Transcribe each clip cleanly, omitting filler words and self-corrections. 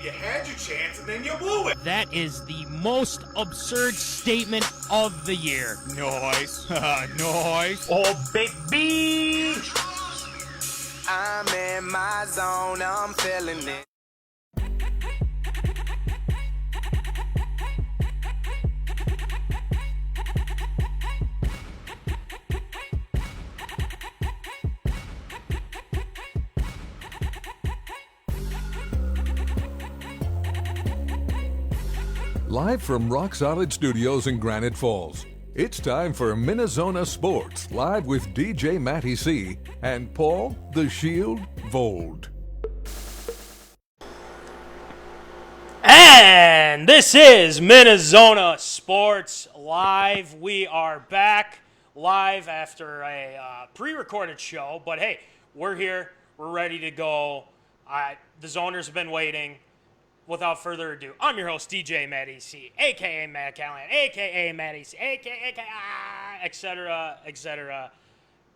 You had your chance and then you blew it. That is the most absurd statement of the year. Nice. Nice. Oh, baby. I'm in my zone, I'm feeling it. Live from Rock Solid Studios in Granite Falls, it's time for MinneZona Sports, live with DJ Matty C. and Paul the Shield Vold. And this is MinneZona Sports Live. We are back live after a pre-recorded show, but hey, we're here. We're ready to go. The zoners have been waiting. Without further ado, I'm your host, DJ Matty C., a.k.a. Matt Callahan, a.k.a. Matty C., a.k.a. etc., etc.,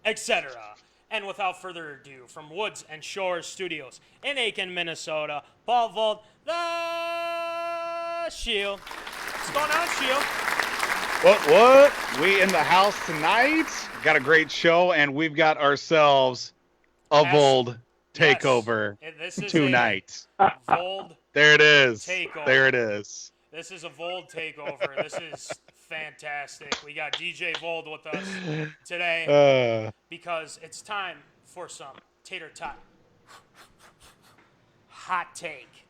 etc. And without further ado, from Woods and Shores Studios in Aiken, Minnesota, Paul Vold, the Shield. What's going on, Shield? What? We in the house tonight. Got a great show, and we've got ourselves a Vold takeover tonight. Vold There it is. takeover. There it is. This is a Vold takeover. This is fantastic. We got DJ Vold with us today because it's time for some tater tot hot take.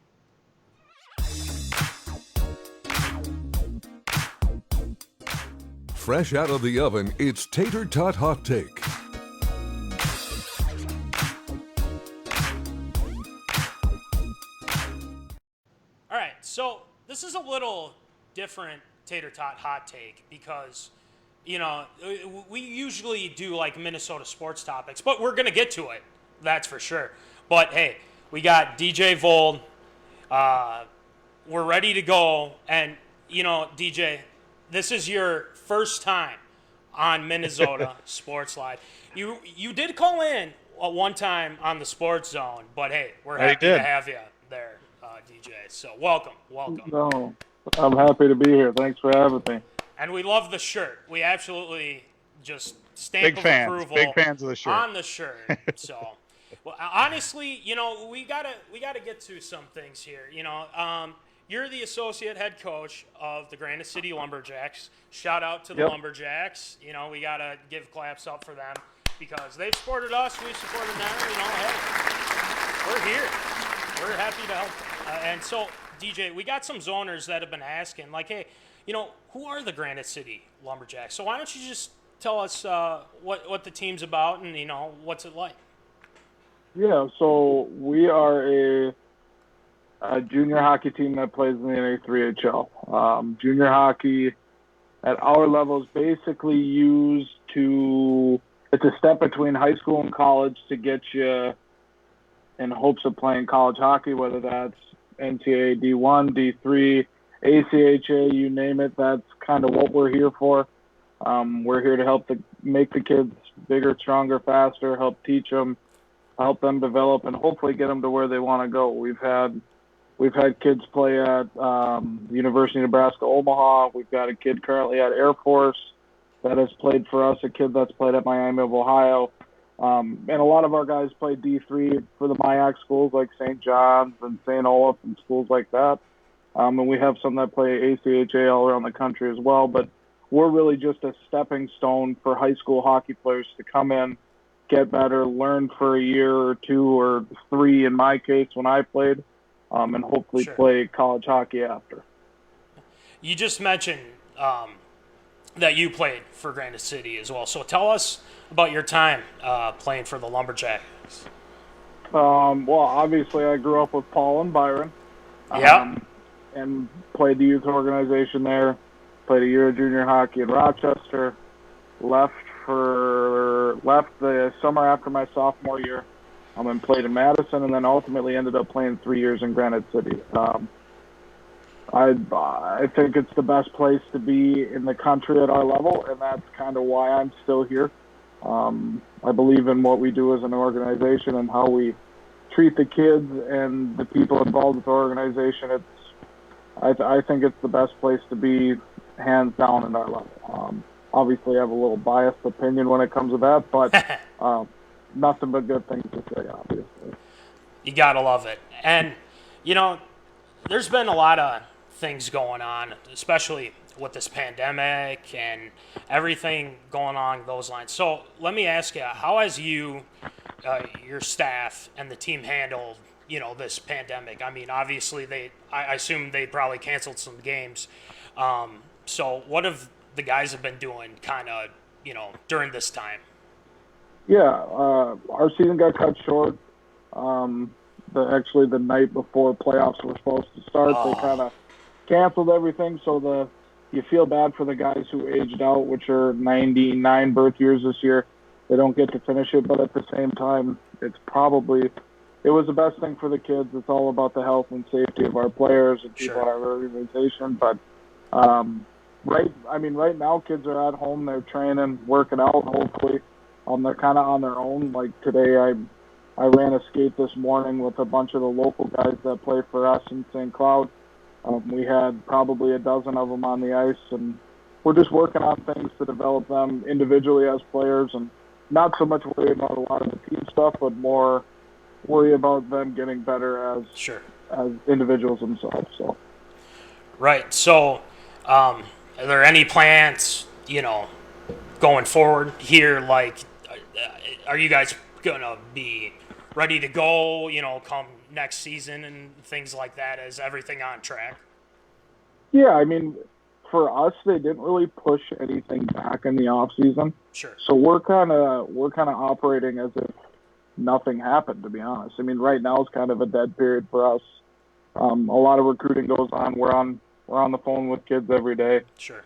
Fresh out of the oven, it's Tater Tot Hot Take. All right, so this is a little different tater tot hot take because, you know, we usually do like Minnesota sports topics, but we're going to get to it, that's for sure. But hey, we got DJ Vold. We're ready to go. And, you know, DJ, this is your first time on MinneZona Sports Live. You did call in one time on the Sports Zone, but hey, we're happy to have you there. DJ. So welcome. No, I'm happy to be here. Thanks for having me. And we love the shirt. We absolutely just stamp Big of fans. approval Big fans of the shirt. on the shirt. So, well, honestly, you know, we gotta get to some things here. You know, you're the associate head coach of the Granite City Lumberjacks. Shout out to the Lumberjacks. You know, we gotta give claps up for them because they've supported us. We supported them. You know, hey, we're here. We're happy to help. And so, DJ, we got some zoners that have been asking, like, hey, you know, who are the Granite City Lumberjacks? So why don't you just tell us what the team's about and, you know, what's it like? Yeah, so we are a junior hockey team that plays in the NA3HL. Junior hockey at our level is basically used it's a step between high school and college to get you in hopes of playing college hockey, whether that's NCAA D1, D3, ACHA, you name it. That's kind of what we're here for. We're here to help make the kids bigger, stronger, faster, help teach them, help them develop, and hopefully get them to where they want to go. We've had kids play at University of Nebraska Omaha. We've got a kid currently at Air Force that has played for us, a kid that's played at Miami of Ohio. And a lot of our guys play D3 for the MIAC schools like St. John's and St. Olaf and schools like that. And we have some that play ACHA all around the country as well. But we're really just a stepping stone for high school hockey players to come in, get better, learn for a year or two or three in my case when I played, and hopefully play college hockey after. You just mentioned that you played for Granite City as well. So tell us about your time playing for the Lumberjacks. Well, obviously I grew up with Paul and Byron. And played the youth organization there. Played a year of junior hockey in Rochester. Left the summer after my sophomore year. And played in Madison, and then ultimately ended up playing 3 years in Granite City. I think it's the best place to be in the country at our level, and that's kind of why I'm still here. I believe in what we do as an organization and how we treat the kids and the people involved with the organization, I think it's the best place to be, hands down, at our level. Obviously, I have a little biased opinion when it comes to that, but nothing but good things to say, obviously. You gotta love it. And, there's been a lot of things going on, especially with this pandemic and everything going on those lines. So let me ask you, how has your staff and the team handled, this pandemic? I mean, obviously I assume they probably canceled some games. So what have the guys have been doing kind of, during this time? Yeah, our season got cut short. Actually, the night before playoffs were supposed to start, they kind of canceled everything. So you feel bad for the guys who aged out, which are 99 birth years this year. They don't get to finish it, but at the same time, it was the best thing for the kids. It's all about the health and safety of our players and people in our organization. But right now, kids are at home. They're training, working out. Hopefully, they're kind of on their own. Like today, I ran a skate this morning with a bunch of the local guys that play for us in St. Cloud. We had probably a dozen of them on the ice, and we're just working on things to develop them individually as players, and not so much worry about a lot of the team stuff, but more worry about them getting better as individuals themselves. So. Right. So, are there any plans, going forward here? Like, are you guys gonna be ready to go, come next season and things like that? Is everything on track? Yeah, I mean, for us, they didn't really push anything back in the off season. Sure. So we're kind of operating as if nothing happened, to be honest. I mean, right now is kind of a dead period for us. A lot of recruiting goes on. We're on the phone with kids every day. Sure.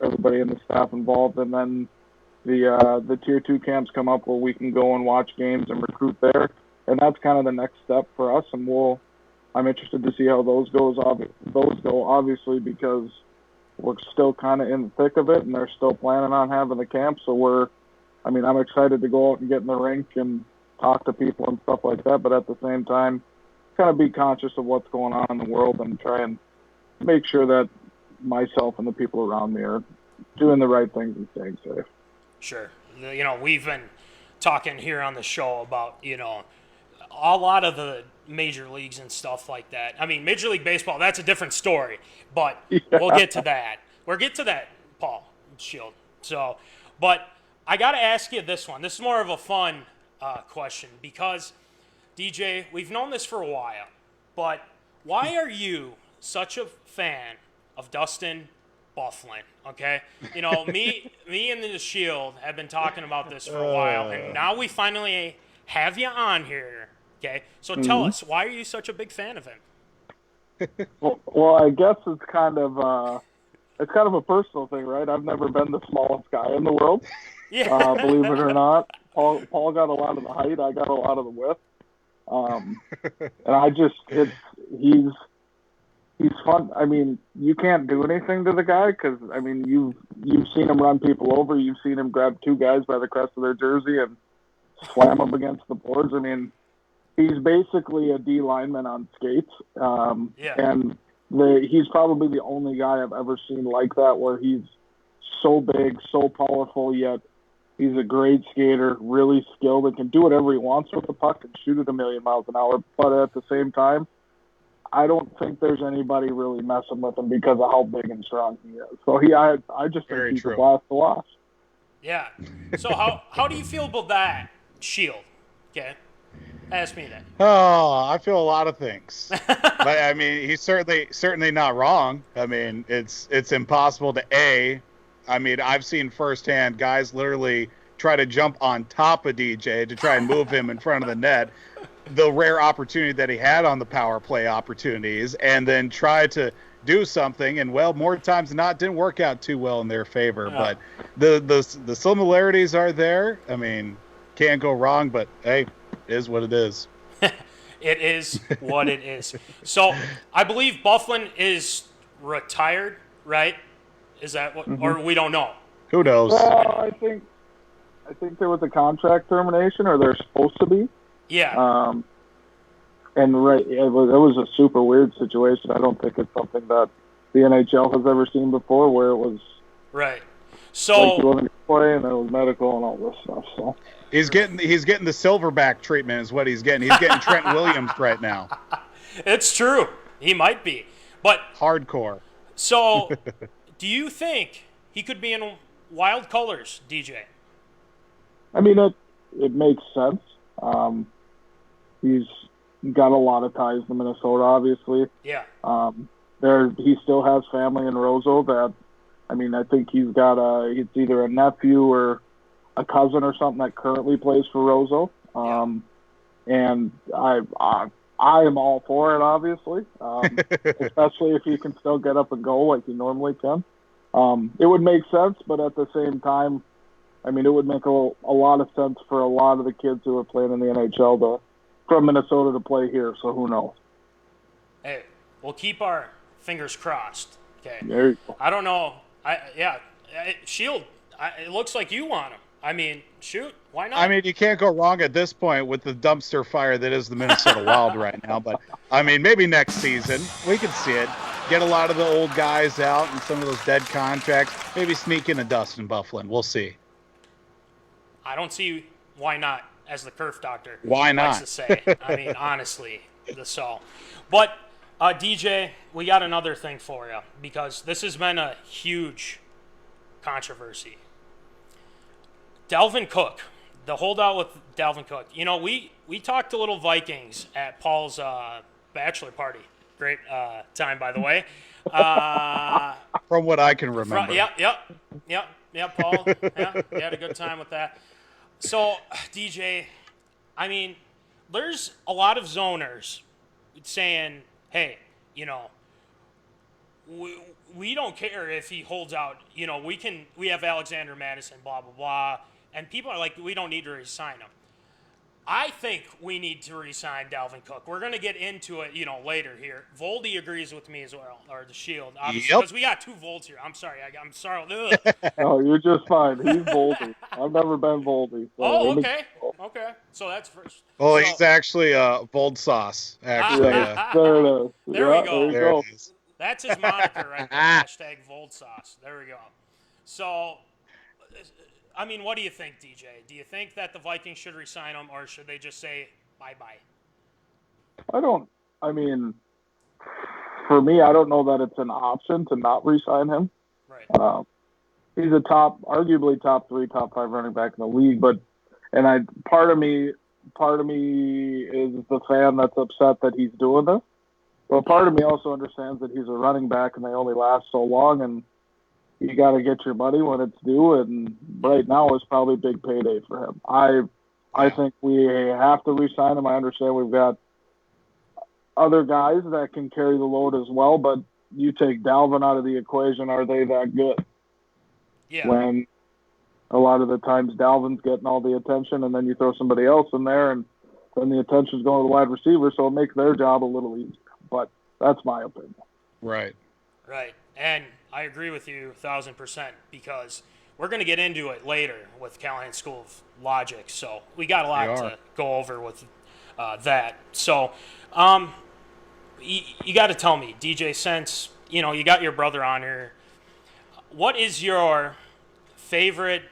Everybody in the staff involved, and then the tier 2 camps come up where we can go and watch games and recruit there, and that's kind of the next step for us. And I'm interested to see how those go, obviously, because we're still kind of in the thick of it, and they're still planning on having the camp. So I'm excited to go out and get in the rink and talk to people and stuff like that, but at the same time, kind of be conscious of what's going on in the world and try and make sure that myself and the people around me are doing the right things and staying safe. Sure. We've been talking here on the show about, a lot of the major leagues and stuff like that. I mean, Major League Baseball, that's a different story, but we'll get to that. We'll get to that, Paul Shield. So, but I got to ask you this one. This is more of a fun question because, DJ, we've known this for a while, but why are you such a fan of Dustin Bufflin? Okay, me and the Shield have been talking about this for a while, and now we finally have you on here. Okay, so tell us, why are you such a big fan of him? Well, I guess it's kind of a personal thing, right? I've never been the smallest guy in the world. Yeah. Believe it or not, Paul got a lot of the height. I got a lot of the width. And he's fun. I mean, you can't do anything to the guy because, I mean, you've seen him run people over. You've seen him grab two guys by the crest of their jersey and slam them against the boards. I mean, he's basically a D lineman on skates. And he's probably the only guy I've ever seen like that, where he's so big, so powerful, yet he's a great skater, really skilled, and can do whatever he wants with the puck and shoot it 1,000,000 miles an hour. But at the same time, I don't think there's anybody really messing with him because of how big and strong he is. So I just think he's a blast to watch. Yeah. So how do you feel about that, Shield? Okay. Ask me that. Oh, I feel a lot of things. But I mean, he's certainly not wrong. I mean, it's impossible to I mean, I've seen firsthand guys literally try to jump on top of DJ to try and move him in front of the net. The rare opportunity that he had on the power play opportunities, and then try to do something, and more times than not, didn't work out too well in their favor. But the similarities are there. I mean, can't go wrong. But hey, it is what it is. It is what it is. So I believe Bufflin is retired, right? Is that what, or we don't know? Who knows? Well, I think there was a contract termination, or there's supposed to be. Yeah. And it was a super weird situation. I don't think it's something that the NHL has ever seen before, where it was Right. like So you wasn't play and then it was medical and all this stuff. So He's getting the silverback treatment is what he's getting. He's getting Trent Williams right now. it's true. He might be. But Hardcore. so do you think he could be in wild colors, DJ? I mean, it makes sense. He's got a lot of ties to Minnesota, obviously. Yeah. He still has family in Roseau. I think it's either a nephew or a cousin or something that currently plays for Roseau. And I am all for it, obviously, especially if you can still get up and go like you normally can. It would make sense, but at the same time, I mean, it would make a lot of sense for a lot of the kids who are playing in the NHL from Minnesota to play here, so who knows? Hey, we'll keep our fingers crossed. Okay. There you go. I don't know. Shield, it looks like you want him. I mean, shoot, why not? I mean, you can't go wrong at this point with the dumpster fire that is the Minnesota Wild right now. But, I mean, maybe next season we could see it. Get a lot of the old guys out and some of those dead contracts. Maybe sneak in a Dustin Bufflin. We'll see. I don't see why not, as the Kerf doctor Why likes not? to say. I mean, honestly, that's all. But, DJ, we got another thing for you, because this has been a huge controversy. Dalvin Cook, the holdout with Dalvin Cook. You know, we talked a little Vikings at Paul's bachelor party. Great time, by the way. From what I can remember. Yep, Paul. Yeah, we had a good time with that. So, DJ, I mean, there's a lot of zoners saying, hey, you know, we don't care if he holds out. You know, we have Alexander Madison, blah, blah, blah. And people are like, we don't need to re-sign him. I think we need to re-sign Dalvin Cook. We're going to get into it, you know, later here. Voldy agrees with me as well, or the Shield, obviously, because we got two Volts here. I'm sorry. I'm sorry. No, you're just fine. He's Voldy. I've never been Voldy. So Okay. So that's first. Well, So- he's actually Vold Sauce. Actually, there it is. There we go. there it is. That's his moniker right there. Hashtag Vold Sauce. There we go. So, I mean, what do you think, DJ? Do you think that the Vikings should re-sign him, or should they just say bye-bye? For me, I don't know that it's an option to not re-sign him. Right. He's a arguably top 3, top 5 running back in the league, part of me is the fan that's upset that he's doing this. But part of me also understands that he's a running back and they only last so long, and you got to get your money when it's due, and right now is probably a big payday for him. I think we have to re-sign him. I understand we've got other guys that can carry the load as well, but you take Dalvin out of the equation, are they that good? Yeah. When a lot of the times Dalvin's getting all the attention, and then you throw somebody else in there, and then the attention's going to the wide receiver, so it makes their job a little easier. But that's my opinion. Right. Right. And I agree with you 1,000%, because we're going to get into it later with Callahan's School of Logic. So we got a lot to go over with that. So you got to tell me, DJ, since, you know, you got your brother on here, what is your favorite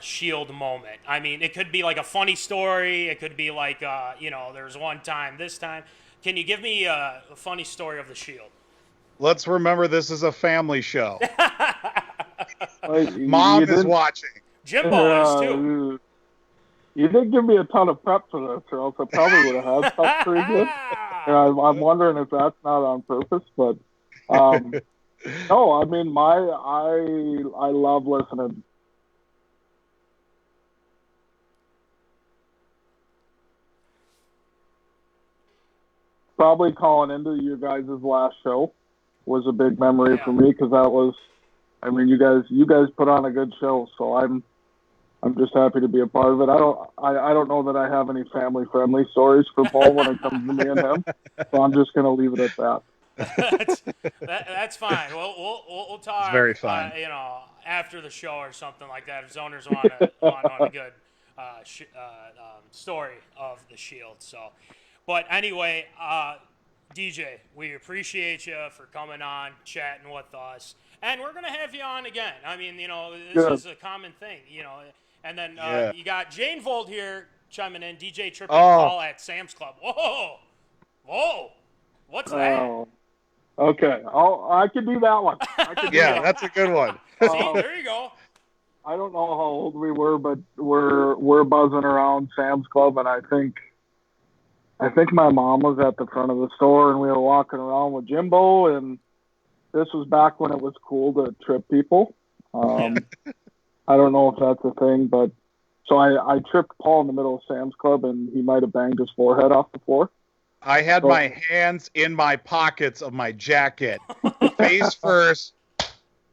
Shield moment? I mean, it could be like a funny story. It could be like, you know, there's one time, this time. Can you give me a funny story of the Shield? Let's remember this is a family show. Mom is watching. Jimbo is too. You didn't give me a ton of prep for this, or else I probably would have had stuff pretty good. And I'm wondering if that's not on purpose, but no, I mean, I love listening. Probably calling into your guys' last show was a big memory for me, because that was, I mean, you guys put on a good show, so I'm just happy to be a part of it. I don't know that I have any family friendly stories for Paul when it comes to me and him, so I'm just gonna leave it at that. That's fine. We'll talk. It's very fine. You know, after the show or something like that, if zoners want a good story of the Shield. So, But anyway, DJ, we appreciate you for coming on, chatting with us. And we're going to have you on again. I mean, this is a common thing, And then you got Jane Vold here chiming in, DJ Tripping Paul at Sam's Club. Whoa. What's that? Oh. Okay, I can do that one. That's a good one. See, there you go. I don't know how old we were, but we're buzzing around Sam's Club, and I think my mom was at the front of the store, and we were walking around with Jimbo, and this was back when it was cool to trip people. I don't know if that's a thing, but so I tripped Paul in the middle of Sam's Club, and he might have banged his forehead off the floor. I had my hands in my pockets of my jacket, face first,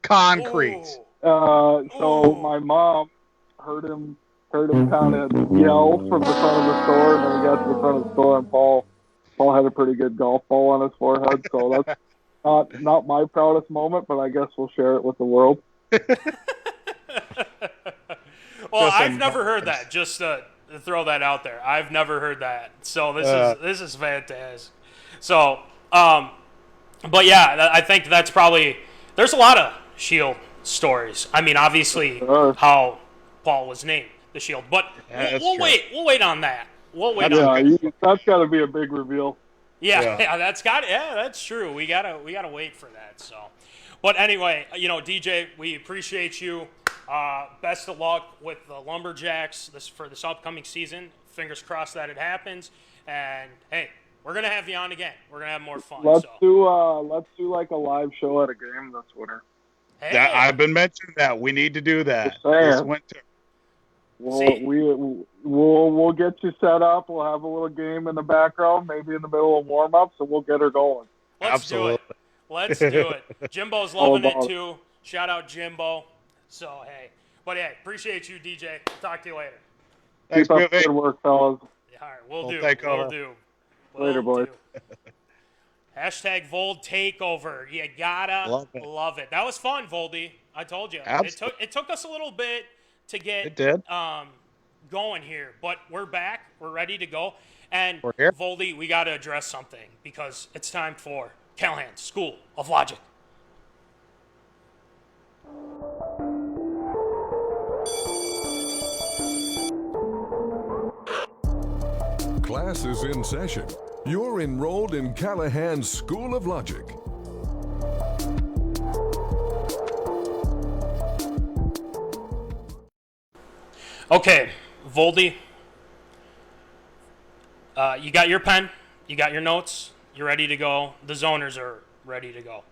concrete. So my mom heard him kind of yell from the front of the store, and then we got to the front of the store, and Paul had a pretty good golf ball on his forehead. So that's not my proudest moment, but I guess we'll share it with the world. Well, I've never heard that. Just to throw that out there, I've never heard that. So this is fantastic. So, but yeah, I think that's probably there's a lot of Shield stories. I mean, obviously how Paul was named the Shield, but we'll wait. We'll wait on that. We'll wait. That's got to be a big reveal. Yeah, that's true. We gotta wait for that. So, but anyway, DJ, we appreciate you. Best of luck with the Lumberjacks for this upcoming season. Fingers crossed that it happens. And hey, we're gonna have you on again. We're gonna have more fun. Let's do like a live show at a game this winter. Hey. I've been mentioning that. We need to do that this winter. We'll get you set up. We'll have a little game in the background, maybe in the middle of warm-ups, and we'll get her going. Let's do it. Jimbo's loving it too. Shout out Jimbo. So hey, appreciate you, DJ. Talk to you later. Thanks, Keep up the good work, fellas. All right, we'll do. Later, boys. Hashtag Vold Takeover. You gotta love it. That was fun, Voldy. I told you. It took us a little bit to get going here, but we're back. We're ready to go. And Voldy, we got to address something because it's time for Callahan's School of Logic. Class is in session. You're enrolled in Callahan's School of Logic. Okay, Voldy, you got your pen, you got your notes, you're ready to go. The zoners are ready to go.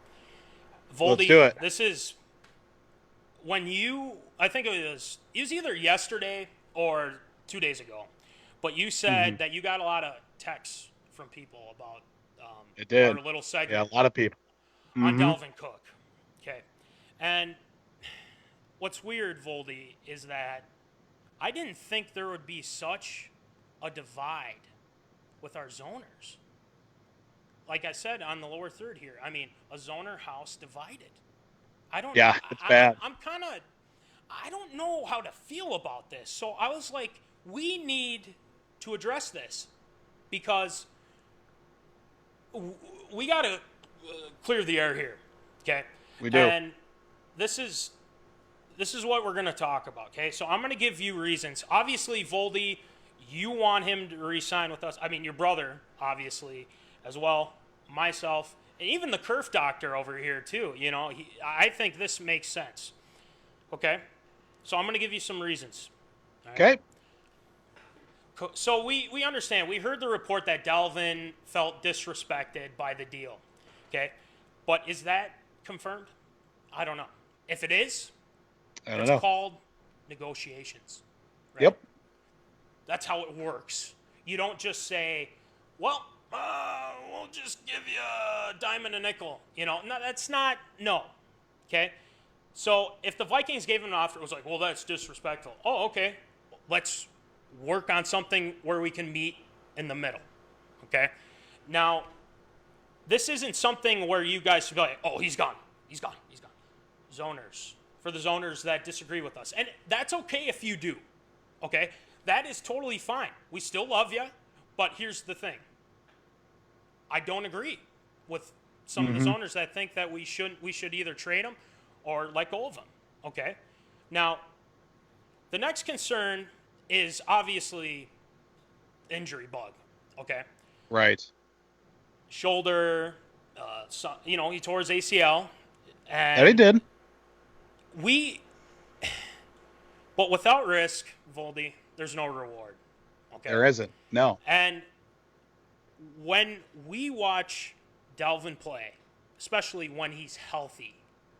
Voldy, let's do it. This is when I think it was either yesterday or 2 days ago, but you said that you got a lot of texts from people about our little segment. Yeah, a lot of people. On Delvin Cook. Okay. And what's weird, Voldy, is that I didn't think there would be such a divide with our zoners. Like I said on the lower third here, I mean, a zoner house divided. It's bad. I don't know how to feel about this. So I was like, we need to address this because we got to clear the air here, okay? We do. And this is what we're going to talk about, okay? So I'm going to give you reasons. Obviously, Voldy, you want him to re-sign with us. I mean, your brother, obviously, as well, myself, and even the Kerf doctor over here, too. I think this makes sense, okay? So I'm going to give you some reasons. Right? Okay. So we understand. We heard the report that Delvin felt disrespected by the deal, okay? But is that confirmed? I don't know. If it is, it's called negotiations. Right? Yep. That's how it works. You don't just say, well, we'll just give you a dime and a nickel. No, that's not, no. Okay? So if the Vikings gave him an offer, it was like, well, that's disrespectful. Oh, okay. Let's work on something where we can meet in the middle. Okay? Now, this isn't something where you guys feel like, oh, he's gone. Zoners. For the zoners that disagree with us. And that's okay if you do. Okay? That is totally fine. We still love you. But here's the thing. I don't agree with some of the zoners that think that we should either trade him or let go of him. Okay. Now, the next concern is obviously injury bug. Okay. Right. Shoulder, he tore his ACL. And Yeah, he did. But without risk, Voldy, there's no reward. Okay. There isn't. No. And when we watch Dalvin play, especially when he's healthy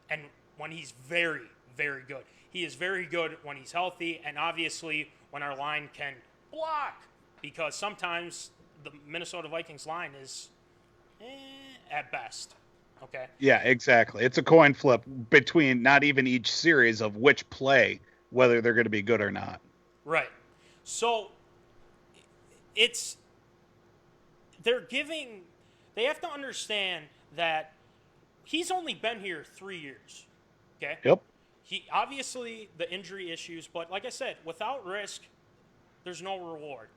and when he's very, very good, he is very good when he's healthy, and obviously when our line can block, because sometimes the Minnesota Vikings line is at best. Okay. Yeah, exactly. It's a coin flip between not even each series of which play, whether they're going to be good or not. Right. So they have to understand that he's only been here 3 years. Okay. Yep. He obviously the injury issues, but like I said, without risk, there's no reward.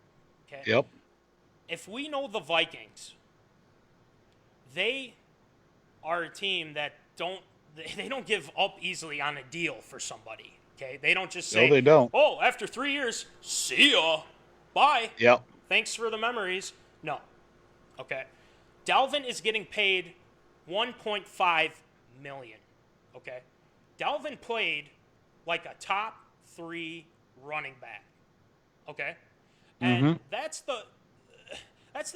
Okay. Yep. If we know the Vikings, they are a team that they don't give up easily on a deal for somebody. Okay. They don't just say, No, they don't. "Oh, after 3 years, see ya. Bye. Yep. Thanks for the memories." No. Okay. Dalvin is getting paid $1.5 million. Okay. Dalvin played like a top 3 running back. Okay. And that's the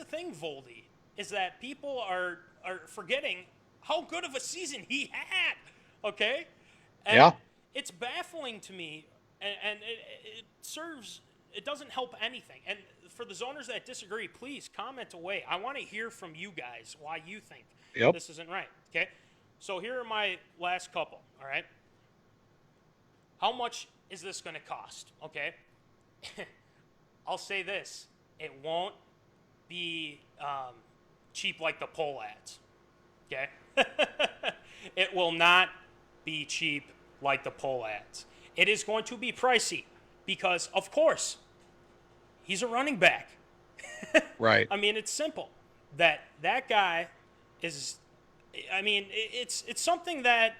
thing, Voldy, is that people are forgetting how good of a season he had. Okay. And Yeah. it's baffling to me, and it doesn't help anything. And for the zoners that disagree, please comment away. I want to hear from you guys why you think this isn't right. Okay. So here are my last couple. All right. How much is this going to cost? Okay. I'll say this. It won't be cheap like the poll ads. Okay. It will not be cheap like the poll ads. It is going to be pricey because, of course, he's a running back. Right. I mean, it's simple. That guy is. I mean, it's something that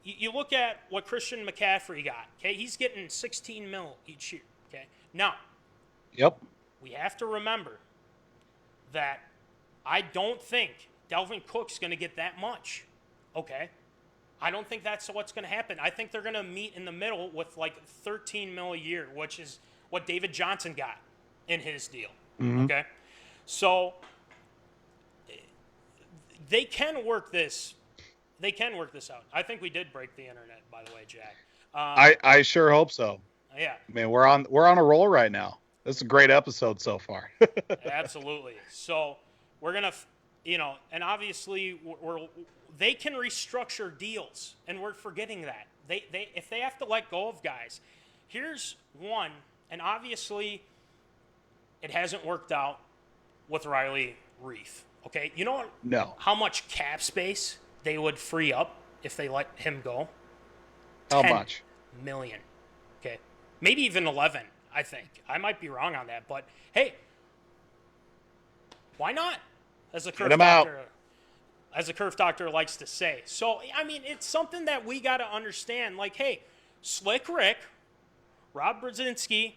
you look at what Christian McCaffrey got. Okay, he's getting $16 million each year. Okay, now. Yep. We have to remember that I don't think Dalvin Cook's going to get that much. Okay. I don't think that's what's going to happen. I think they're going to meet in the middle with like $13 million a year, which is what David Johnson got in his deal. Okay. So they can work this. They can work this out. I think we did break the internet, by the way, Jack. I sure hope so. Yeah. Man, we're on a roll right now. This is a great episode so far. Absolutely. So we're going to, and obviously they can restructure deals, and we're forgetting that. If they have to let go of guys, here's one, and obviously it hasn't worked out with Riley Reef. Okay, you know how much cap space they would free up if they let him go? How 10 much? million. Okay, maybe even 11. I think I might be wrong on that, but hey, why not? As a curve doctor likes to say. So I mean, it's something that we got to understand. Like, hey, Slick Rick, Rob Brzezinski,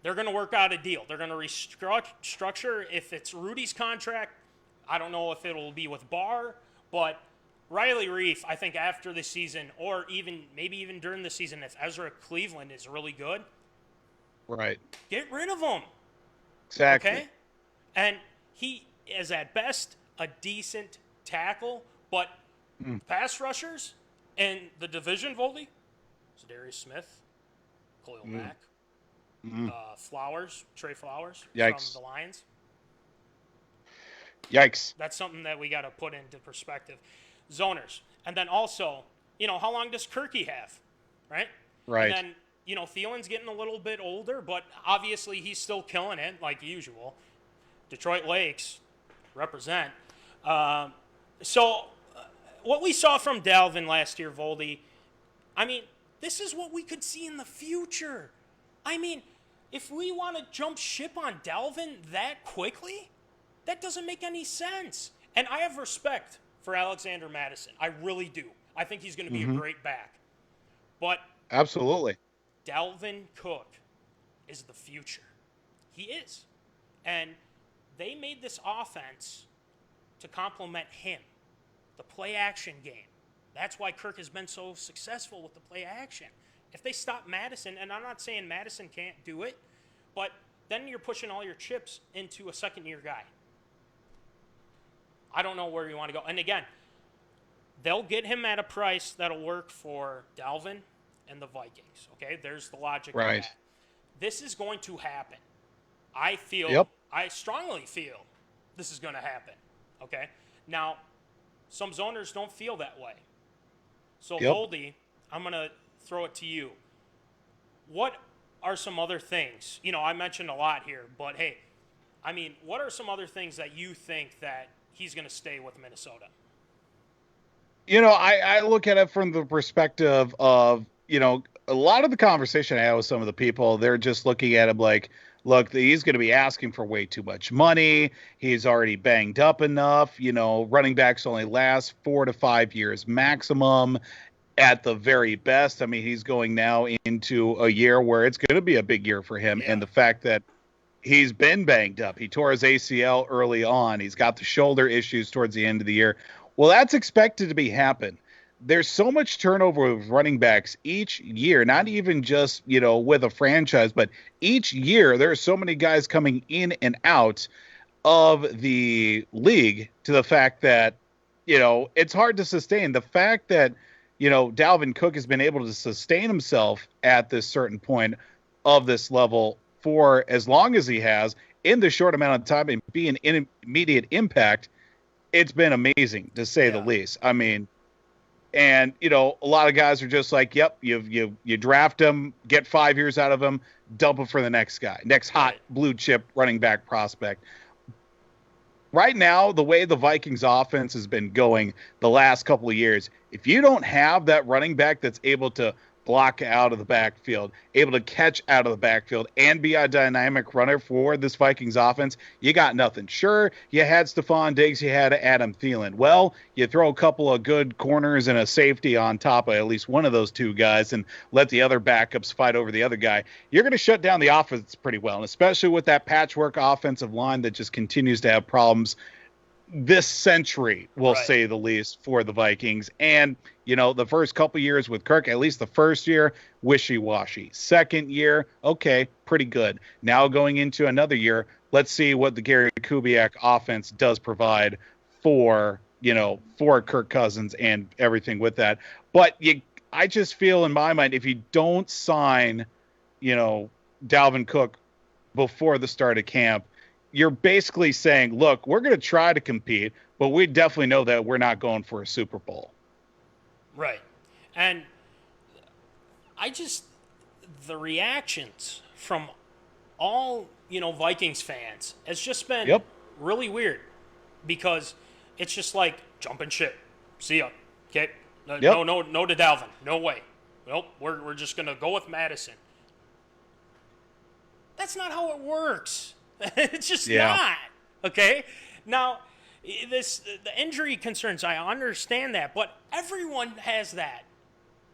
they're going to work out a deal. They're going to restructure. If it's Rudy's contract, I don't know if it'll be with Barr, but Riley Reef, I think after the season, or maybe even during the season, if Ezra Cleveland is really good. Right. Get rid of him. Exactly. Okay? And he is at best a decent tackle, but pass rushers and the division, Voldy, Darius Smith, Khalil Mack, Trey Flowers Yikes. from the Lions. Yikes. That's something that we got to put into perspective. Zoners. And then also, how long does Kirky have? Right? Right. And then, Thielen's getting a little bit older, but obviously he's still killing it like usual. Detroit Lakes represent. So what we saw from Dalvin last year, Voldy, I mean, this is what we could see in the future. I mean, if we want to jump ship on Dalvin that quickly, That doesn't make any sense. And I have respect for Alexander Madison. I really do. I think he's going to be a great back. But Absolutely. Dalvin Cook is the future. He is. And they made this offense to complement him, the play action game. That's why Kirk has been so successful with the play action. If they stop Madison, and I'm not saying Madison can't do it, but then you're pushing all your chips into a second-year guy. I don't know where you want to go. And again, they'll get him at a price that'll work for Dalvin and the Vikings. Okay, there's the logic of that. This is going to happen. I strongly feel this is going to happen. Okay, now some zoners don't feel that way. So Voldy, I'm going to throw it to you. What are some other things? You know, I mentioned a lot here, but hey, I mean, what are some other things that you think that he's going to stay with Minnesota? You know, I look at it from the perspective of, you know, a lot of the conversation I had with some of the people, they're just looking at him like, look, he's going to be asking for way too much money. He's already banged up enough. You know, running backs only last 4 to 5 years maximum at the very best. I mean, he's going now into a year where it's going to be a big year for him. Yeah. And the fact that he's been banged up, he tore his ACL early on. He's got the shoulder issues towards the end of the year. Well, that's expected to happen. There's so much turnover with running backs each year, not even just, you know, with a franchise, but each year there are so many guys coming in and out of the league to the fact that, you know, it's hard to sustain. The fact that, you know, Dalvin Cook has been able to sustain himself at this certain point of this level for as long as he has in the short amount of time and be an immediate impact, it's been amazing to say the least. I mean, and, you know, a lot of guys are just like, yep, you draft him, get 5 years out of him, dump him for the next guy, next hot blue chip running back prospect. Right now, the way the Vikings offense has been going the last couple of years, if you don't have that running back that's able to block out of the backfield, able to catch out of the backfield, and be a dynamic runner for this Vikings offense, you got nothing. Sure, you had Stephon Diggs, you had Adam Thielen. Well, you throw a couple of good corners and a safety on top of at least one of those two guys and let the other backups fight over the other guy. You're going to shut down the offense pretty well, and especially with that patchwork offensive line that just continues to have problems this century, we'll say the least, for the Vikings. And, you know, the first couple years with Kirk, at least the first year, wishy-washy. Second year, okay, pretty good. Now going into another year, let's see what the Gary Kubiak offense does provide for, you know, for Kirk Cousins and everything with that. But I just feel in my mind, if you don't sign, you know, Dalvin Cook before the start of camp, you're basically saying, look, we're going to try to compete, but we definitely know that we're not going for a Super Bowl. Right. And the reactions from all, you know, Vikings fans, it's just been really weird because it's just like jumping ship. See ya. Okay. No to Dalvin. No way. Nope. We're just going to go with Madison. That's not how it works. It's just not. Okay? Now, the injury concerns, I understand that, but everyone has that.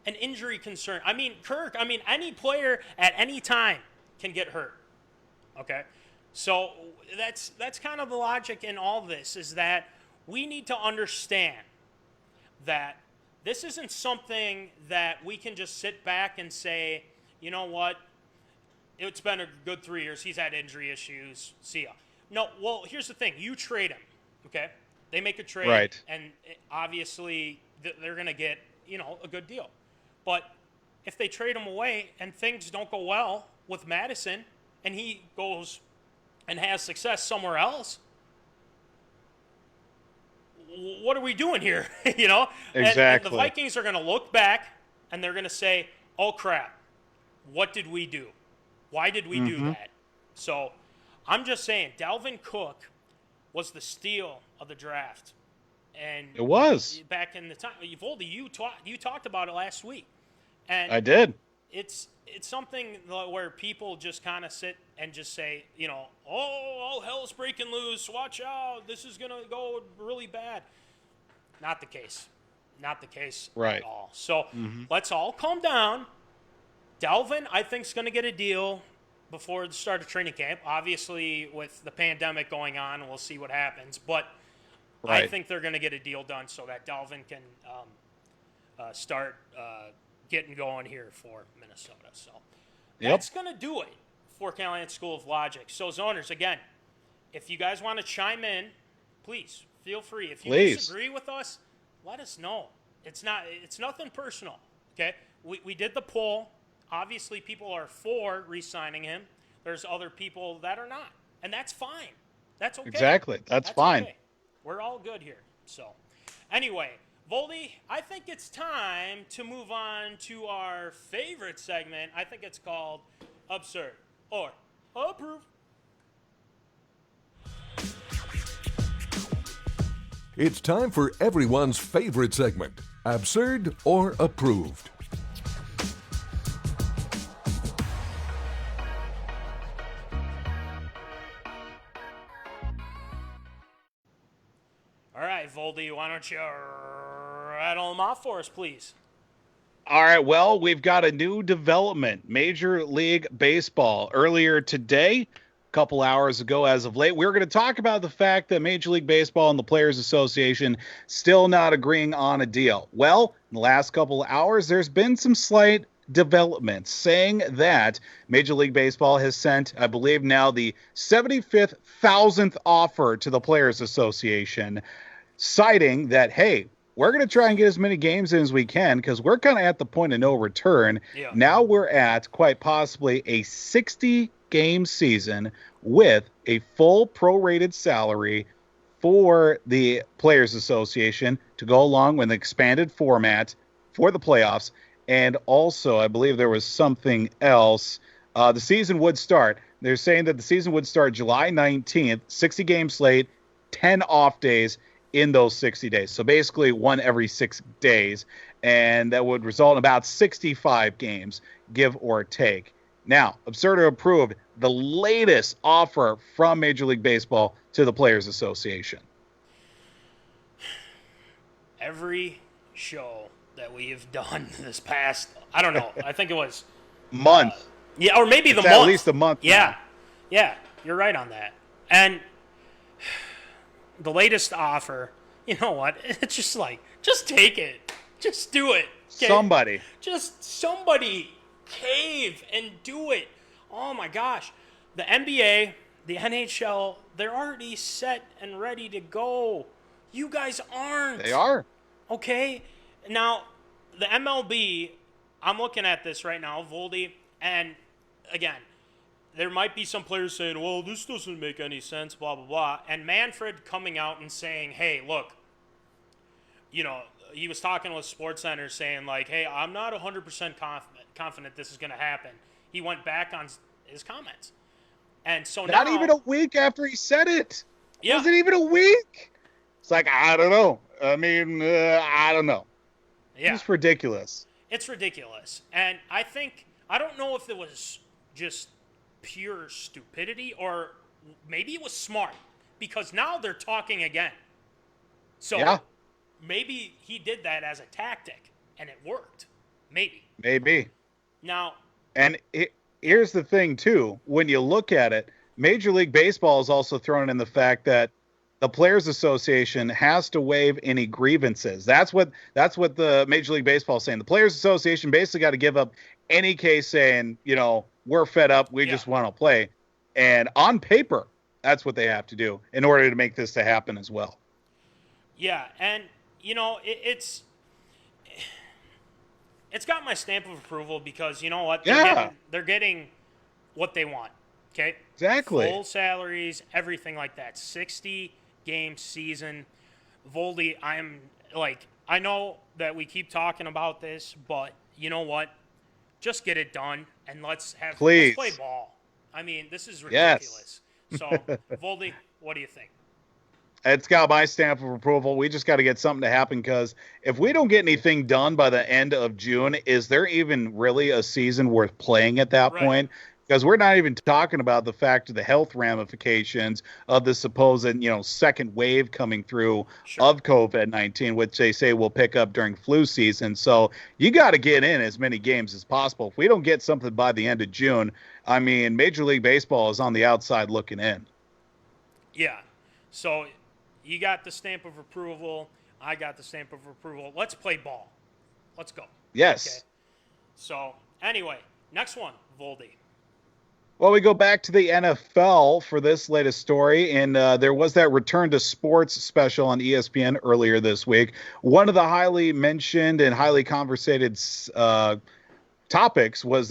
An injury concern. I mean, Kirk, any player at any time can get hurt. Okay? So that's kind of the logic in all this, is that we need to understand that this isn't something that we can just sit back and say, you know what? It's been a good 3 years. He's had injury issues. See ya. No, well, here's the thing. You trade him, okay? They make a trade, and obviously they're going to get, you know, a good deal. But if they trade him away and things don't go well with Madison and he goes and has success somewhere else, what are we doing here? You know? Exactly. And the Vikings are going to look back and they're going to say, oh, crap, what did we do? Why did we do that? So I'm just saying, Dalvin Cook was the steal of the draft. And it was. Back in the time. You talked about it last week. And I did. it's something where people just kind of sit and just say, you know, oh, all hell's breaking loose. Watch out. This is going to go really bad. Not the case. Not the case Right. at all. So let's all calm down. Dalvin, I think, is going to get a deal before the start of training camp. Obviously, with the pandemic going on, we'll see what happens. But I think they're going to get a deal done so that Dalvin can start getting going here for Minnesota. So that's going to do it for Callahan School of Logic. So, Zoners, again, if you guys want to chime in, please feel free. If you disagree with us, let us know. It's nothing personal, okay? We did the poll. Obviously, people are for re-signing him. There's other people that are not, and that's fine. That's okay. Exactly. That's fine. Okay. We're all good here. So, anyway, Voldy, I think it's time to move on to our favorite segment. I think it's called Absurd or Approved. It's time for everyone's favorite segment, Absurd or Approved. All right, Voldy, why don't you rattle them off for us, please? All right, well, we've got a new development, Major League Baseball. Earlier today, a couple hours ago as of late, we were going to talk about the fact that Major League Baseball and the Players Association still not agreeing on a deal. Well, in the last couple of hours, there's been some slight developments saying that Major League Baseball has sent, I believe now, the 75th thousandth offer to the Players Association, citing that, hey, we're going to try and get as many games in as we can because we're kind of at the point of no return. Yeah. Now we're at quite possibly a 60-game season with a full prorated salary for the Players Association to go along with an expanded format for the playoffs. And also, I believe there was something else. The season would start. They're saying that the season would start July 19th, 60-game slate, 10 off days in those 60 days. So basically one every 6 days. And that would result in about 65 games, give or take. Now, absurd or approved, the latest offer from Major League Baseball to the Players Association. Every show that we have done this past, I don't know, I think it was Month. yeah, or maybe It's the month. at least a month Yeah. now. Yeah, you're right on that. And the latest offer, you know what? It's just like, just take it. Just do it. Okay? Somebody. Just somebody cave and do it. Oh my gosh. The NBA, the NHL, they're already set and ready to go. You guys aren't. They are. Okay? Now, the MLB, I'm looking at this right now, Voldy, and again, there might be some players saying, well, this doesn't make any sense, blah, blah, blah. And Manfred coming out and saying, hey, look, you know, he was talking with SportsCenter saying, like, hey, I'm not 100% confident this is going to happen. He went back on his comments. And so Not now, even a week after he said it. yeah, Was it even a week? It's like, I don't know. I mean, I don't know. yeah. It's ridiculous. It's ridiculous. And I don't know if it was just pure stupidity or maybe it was smart because now they're talking again. So Yeah. maybe he did that as a tactic and it worked. Maybe. Maybe. Now, And here's the thing, too. When you look at it, Major League Baseball is also thrown in the fact that the Players Association has to waive any grievances. That's what the Major League Baseball is saying. The Players Association basically got to give up any case saying, you know, we're fed up, we just want to play. And on paper, that's what they have to do in order to make this to happen as well. yeah, and you know, it's got my stamp of approval because you know what? They're getting what they want. Okay? Exactly. Full salaries, everything like that. 60-game season. Voldy, I know that we keep talking about this, but you know what? Just get it done and let's play ball. I mean, this is ridiculous. Yes. So, Voldy, what do you think? It's got my stamp of approval. We just got to get something to happen, because if we don't get anything done by the end of June, is there even really a season worth playing at that point? Because we're not even talking about the fact of the health ramifications of the supposed, second wave coming through of COVID-19, which they say will pick up during flu season. So you got to get in as many games as possible. If we don't get something by the end of June, I mean, Major League Baseball is on the outside looking in. Yeah. So you got the stamp of approval. I got the stamp of approval. Let's play ball. Let's go. Yes. Okay. So anyway, next one, Voldy. Well, we go back to the NFL for this latest story, and there was that Return to Sports special on ESPN earlier this week. One of the highly mentioned and highly conversated topics was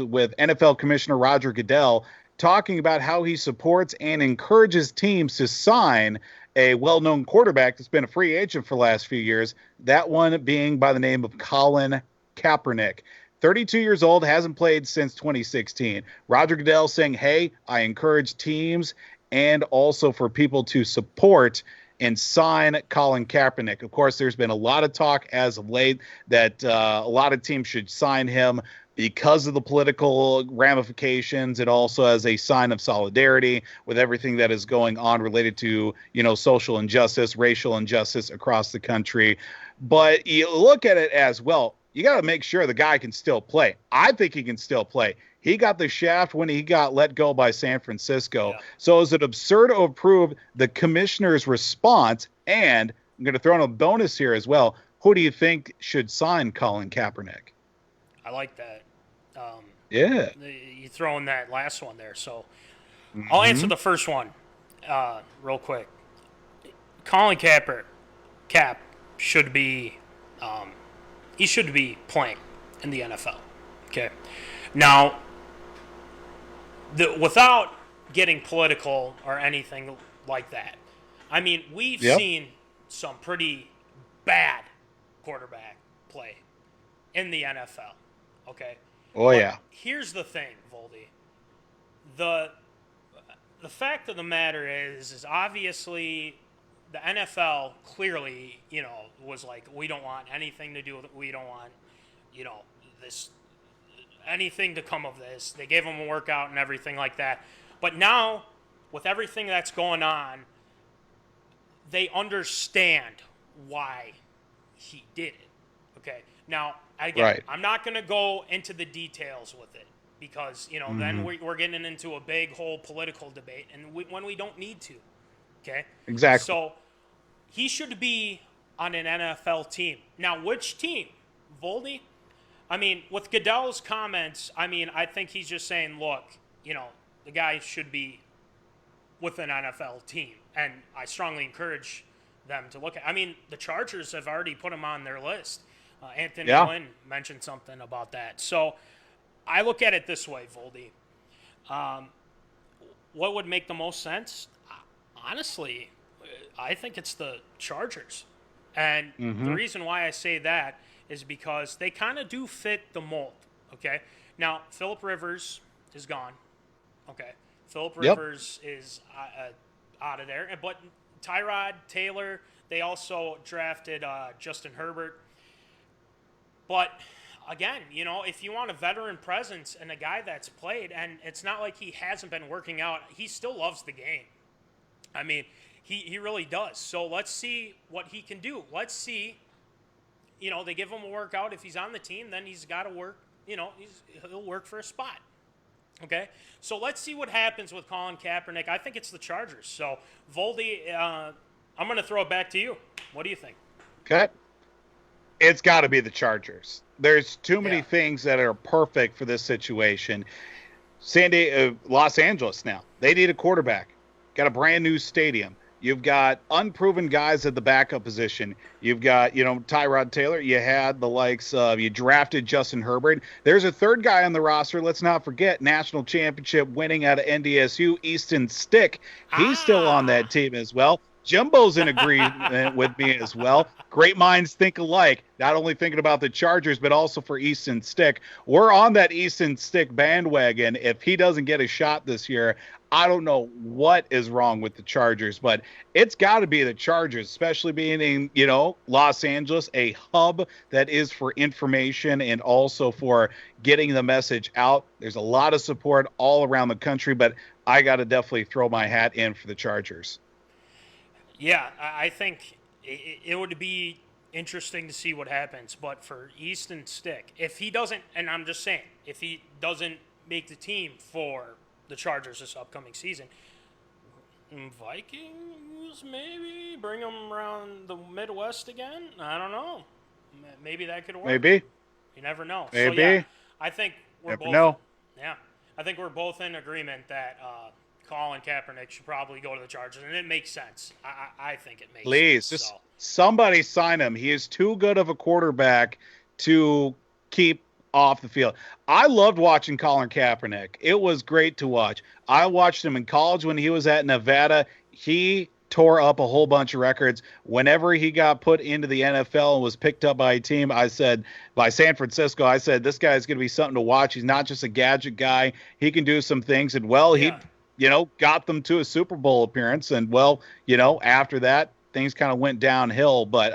with NFL Commissioner Roger Goodell talking about how he supports and encourages teams to sign a well-known quarterback that's been a free agent for the last few years, that one being by the name of Colin Kaepernick. 32 years old, hasn't played since 2016. Roger Goodell saying, hey, I encourage teams and also for people to support and sign Colin Kaepernick. Of course, there's been a lot of talk as of late that a lot of teams should sign him because of the political ramifications, and also as a sign of solidarity with everything that is going on related to, social injustice, racial injustice across the country. But you look at it as, well, you got to make sure the guy can still play. I think he can still play. He got the shaft when he got let go by San Francisco. Yeah. So is it absurd to approve the commissioner's response? And I'm going to throw in a bonus here as well. Who do you think should sign Colin Kaepernick? I like that. Yeah. You throw in that last one there. So I'll answer the first one real quick. Colin Cap should be he should be playing in the NFL. Okay. Now, without getting political or anything like that, I mean, we've seen some pretty bad quarterback play in the NFL. Okay. Oh, but yeah. Here's the thing, Voldy. The fact of the matter is obviously the NFL clearly, was like, we don't want anything to do with it. We don't want, this, anything to come of this. They gave him a workout and everything like that. But now, with everything that's going on, they understand why he did it. Okay. Now, again, I'm not going to go into the details with it because, then we're getting into a big whole political debate and when we don't need to. Okay. Exactly. So he should be on an NFL team. Now, which team? Voldy? I mean, with Goodell's comments, I think he's just saying, look, the guy should be with an NFL team. And I strongly encourage them to look at. The Chargers have already put him on their list. Anthony Lynn mentioned something about that. So I look at it this way, Voldy. What would make the most sense? Honestly, I think it's the Chargers. And the reason why I say that is because they kind of do fit the mold, okay? Now, Phillip Rivers is gone, okay? Phillip Rivers is out of there. But Tyrod Taylor, they also drafted Justin Herbert. But, again, if you want a veteran presence and a guy that's played, and it's not like he hasn't been working out, he still loves the game. He really does. So let's see what he can do. Let's see, they give him a workout. If he's on the team, then he's got to work, he'll work for a spot. Okay? So let's see what happens with Colin Kaepernick. I think it's the Chargers. So, Voldy, I'm going to throw it back to you. What do you think? Okay. It's got to be the Chargers. There's too many things that are perfect for this situation. Los Angeles now, they need a quarterback. Got a brand new stadium. You've got unproven guys at the backup position. You've got, Tyrod Taylor. You had the likes of, you drafted Justin Herbert. There's a third guy on the roster. Let's not forget, national championship winning out of NDSU, Easton Stick. He's still on that team as well. Jumbo's in agreement with me as well. Great minds think alike. Not only thinking about the Chargers, but also for Easton Stick. We're on that Easton Stick bandwagon. If he doesn't get a shot this year, I don't know what is wrong with the Chargers, but it's got to be the Chargers, especially being in, Los Angeles, a hub that is for information and also for getting the message out. There's a lot of support all around the country, but I got to definitely throw my hat in for the Chargers. Yeah, I think it would be interesting to see what happens. But for Easton Stick, if he doesn't, and I'm just saying, if he doesn't make the team for the Chargers this upcoming season, Vikings maybe bring them around the Midwest again. I don't know. Maybe that could work. Maybe. You never know. Maybe. So, yeah, I think we're Never both. know. Yeah, I think we're both in agreement that Colin Kaepernick should probably go to the Chargers, and it makes sense. I think it makes Please, sense. just somebody sign him. He is too good of a quarterback to keep off the field. I loved watching Colin Kaepernick. It was great to watch. I watched him in college when he was at Nevada. He tore up a whole bunch of records. Whenever he got put into the NFL and was picked up by a team, I said, by San Francisco, I said, this guy is going to be something to watch. He's not just a gadget guy. He can do some things. And, he got them to a Super Bowl appearance. And, after that, things kind of went downhill. But,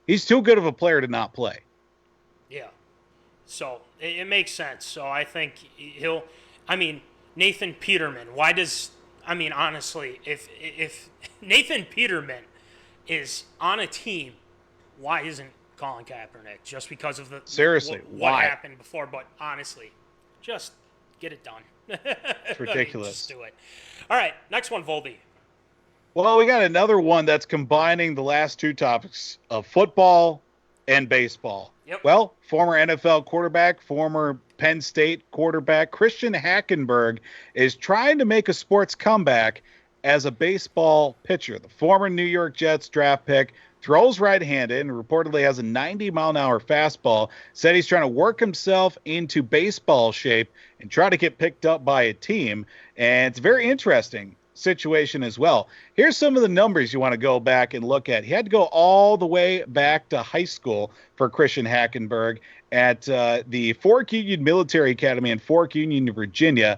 he's too good of a player to not play. Yeah. So it makes sense. So I think Nathan Peterman, honestly, if Nathan Peterman is on a team, why isn't Colin Kaepernick? Just because of what why? happened before. But honestly, just get it done. It's ridiculous. Just do it. All right, next one, Voldy. Well, we got another one that's combining the last two topics of football and baseball. Yep. Well, former NFL quarterback, former Penn State quarterback, Christian Hackenberg is trying to make a sports comeback as a baseball pitcher. The former New York Jets draft pick throws right-handed and reportedly has a 90-mile-an-hour fastball. Said he's trying to work himself into baseball shape and try to get picked up by a team. And it's very interesting situation as well. Here's some of the numbers you want to go back and look at. He had to go all the way back to high school for Christian Hackenberg at the Fork Union Military Academy in Fork Union, Virginia.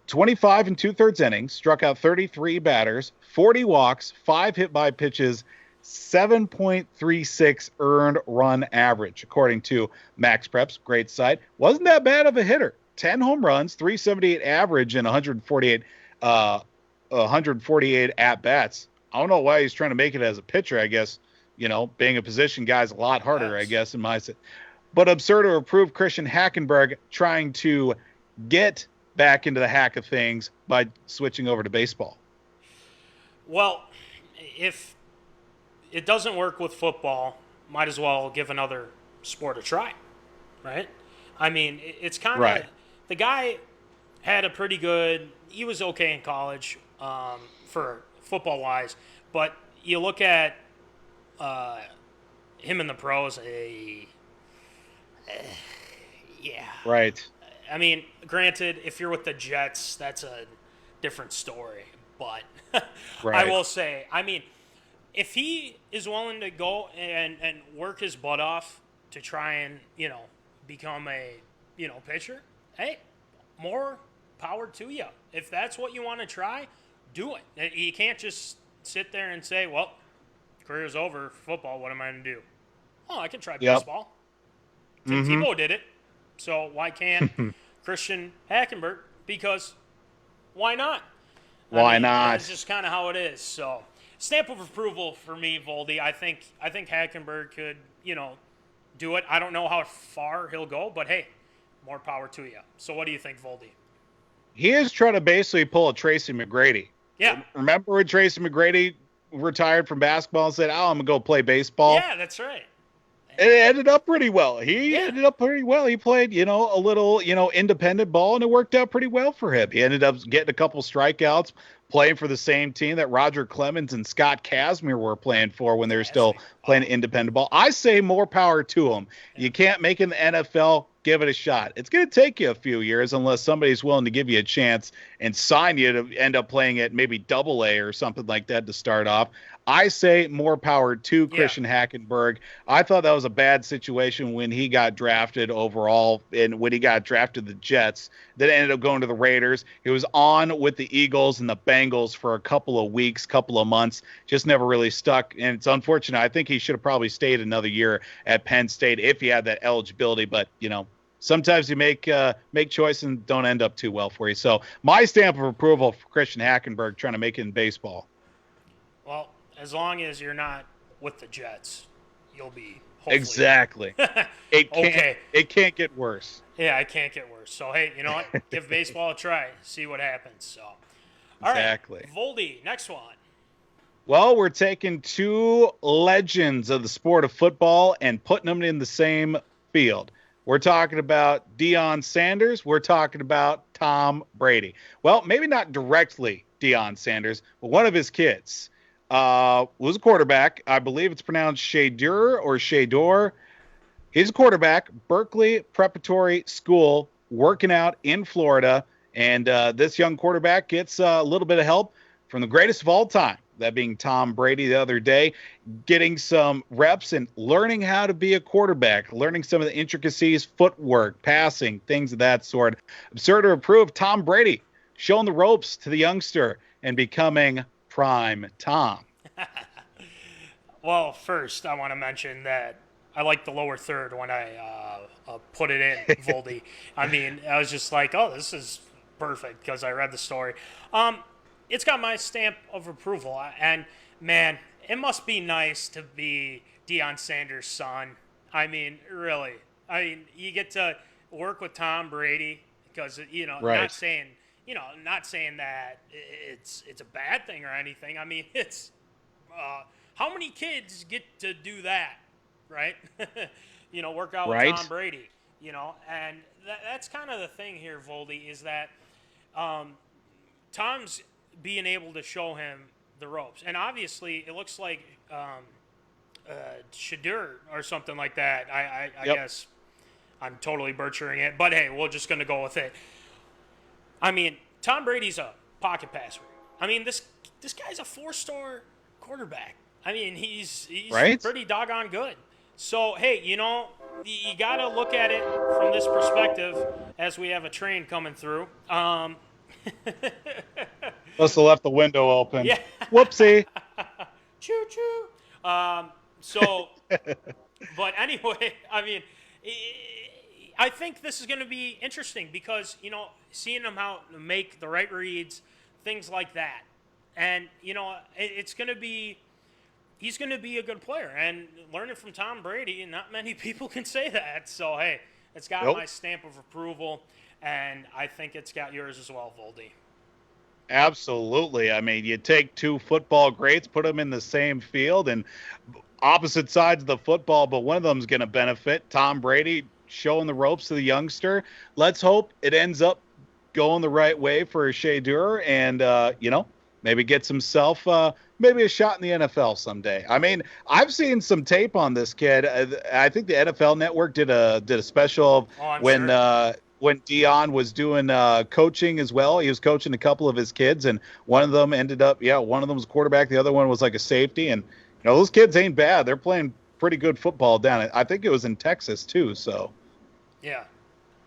25 and 2/3 innings, struck out 33 batters, 40 walks, 5 hit by pitches, 7.36 earned run average, according to Max Preps, great site. Wasn't that bad of a hitter. 10 home runs, 378 average, and 148 at-bats. I don't know why he's trying to make it as a pitcher, I guess. Being a position guy is a lot harder, I guess, in my set. But absurd to approve Christian Hackenberg trying to get back into the hack of things by switching over to baseball. Well, if it doesn't work with football, might as well give another sport a try, right? It's kind of right. The guy had a pretty good. He was okay in college for football-wise, but you look at him in the pros. Yeah. Right. Granted, if you're with the Jets, that's a different story. But right. I will say, if he is willing to go and work his butt off to try and, become a, pitcher, hey, more power to you. If that's what you want to try, do it. You can't just sit there and say, well, career's over, football, what am I going to do? Oh, I can try baseball. Tim Tebow did it. So why can't Christian Hackenberg? Because why not? Why not? That's just kind of how it is. So stamp of approval for me, Voldy. I think Hackenberg could, do it. I don't know how far he'll go, but hey, more power to you. So what do you think, Voldy? He is trying to basically pull a Tracy McGrady. Yeah. Remember when Tracy McGrady retired from basketball and said, I'm going to go play baseball? Yeah, that's right. It ended up pretty well. He ended up pretty well. He played, a little, independent ball, and it worked out pretty well for him. He ended up getting a couple strikeouts, playing for the same team that Roger Clemens and Scott Kazmir were playing for when they were still playing independent ball. I say more power to him. You can't make it in the NFL. give it a shot. It's going to take you a few years unless somebody's willing to give you a chance and sign you to end up playing at maybe AA or something like that to start off. I say more power to Christian Hackenberg. I thought that was a bad situation when he got drafted overall and when he got drafted to the Jets. Then ended up going to the Raiders. He was on with the Eagles and the Bengals for a couple of weeks, couple of months, just never really stuck. And it's unfortunate. I think he should have probably stayed another year at Penn State if he had that eligibility. But, sometimes you make choices and don't end up too well for you. So my stamp of approval for Christian Hackenberg trying to make it in baseball. Well, as long as you're not with the Jets, you'll be hopefully. Exactly. It can't get worse. Yeah, it can't get worse. So, hey, you know what? Give baseball a try. See what happens. So, all exactly. right, Voldy, next one. Well, we're taking two legends of the sport of football and putting them in the same field. We're talking about Deion Sanders. We're talking about Tom Brady. Well, maybe not directly Deion Sanders, but one of his kids was a quarterback. I believe it's pronounced Shador or Shador. He's a quarterback, Berkeley Preparatory School, working out in Florida. And this young quarterback gets a little bit of help from the greatest of all time, that being Tom Brady the other day, getting some reps and learning how to be a quarterback, learning some of the intricacies, footwork, passing, things of that sort. Absurd or approved, Tom Brady showing the ropes to the youngster and becoming Prime Tom. Well, first, I want to mention that I like the lower third when I put it in, Voldy. I mean, I was just like, oh, this is perfect because I read the story. It's got my stamp of approval. And, man, it must be nice to be Deion Sanders' son. I mean, really. I mean, you get to work with Tom Brady because, right. not saying that it's a bad thing or anything. I mean, it's how many kids get to do that, right? Work out right. with Tom Brady, and that's kind of the thing here, Voldy, is that Tom's being able to show him the ropes. And obviously, it looks like Shador or something like that. I guess I'm totally butchering it. But, hey, we're just going to go with it. I mean, Tom Brady's a pocket passer. I mean, this guy's a 4-star quarterback. I mean, he's right? pretty doggone good. So, hey, you got to look at it from this perspective as we have a train coming through. Must have left the window open. Yeah. Whoopsie. Choo-choo. But anyway, I mean, I think this is going to be interesting because, seeing him how to make the right reads, things like that. And, it's going to be – he's going to be a good player. And learning from Tom Brady, not many people can say that. So, hey, it's got my stamp of approval, and I think it's got yours as well, Voldy. Absolutely. I mean, you take two football greats, put them in the same field and opposite sides of the football, but one of them is going to benefit. Tom Brady showing the ropes to the youngster. Let's hope it ends up going the right way for Shador and, maybe gets himself maybe a shot in the NFL someday. I mean, I've seen some tape on this kid. I think the NFL Network did a special when Deion was doing coaching as well. He was coaching a couple of his kids, and one of them ended up, one of them was a quarterback. The other one was like a safety. And, those kids ain't bad. They're playing pretty good football down I think it was in Texas too. So, yeah.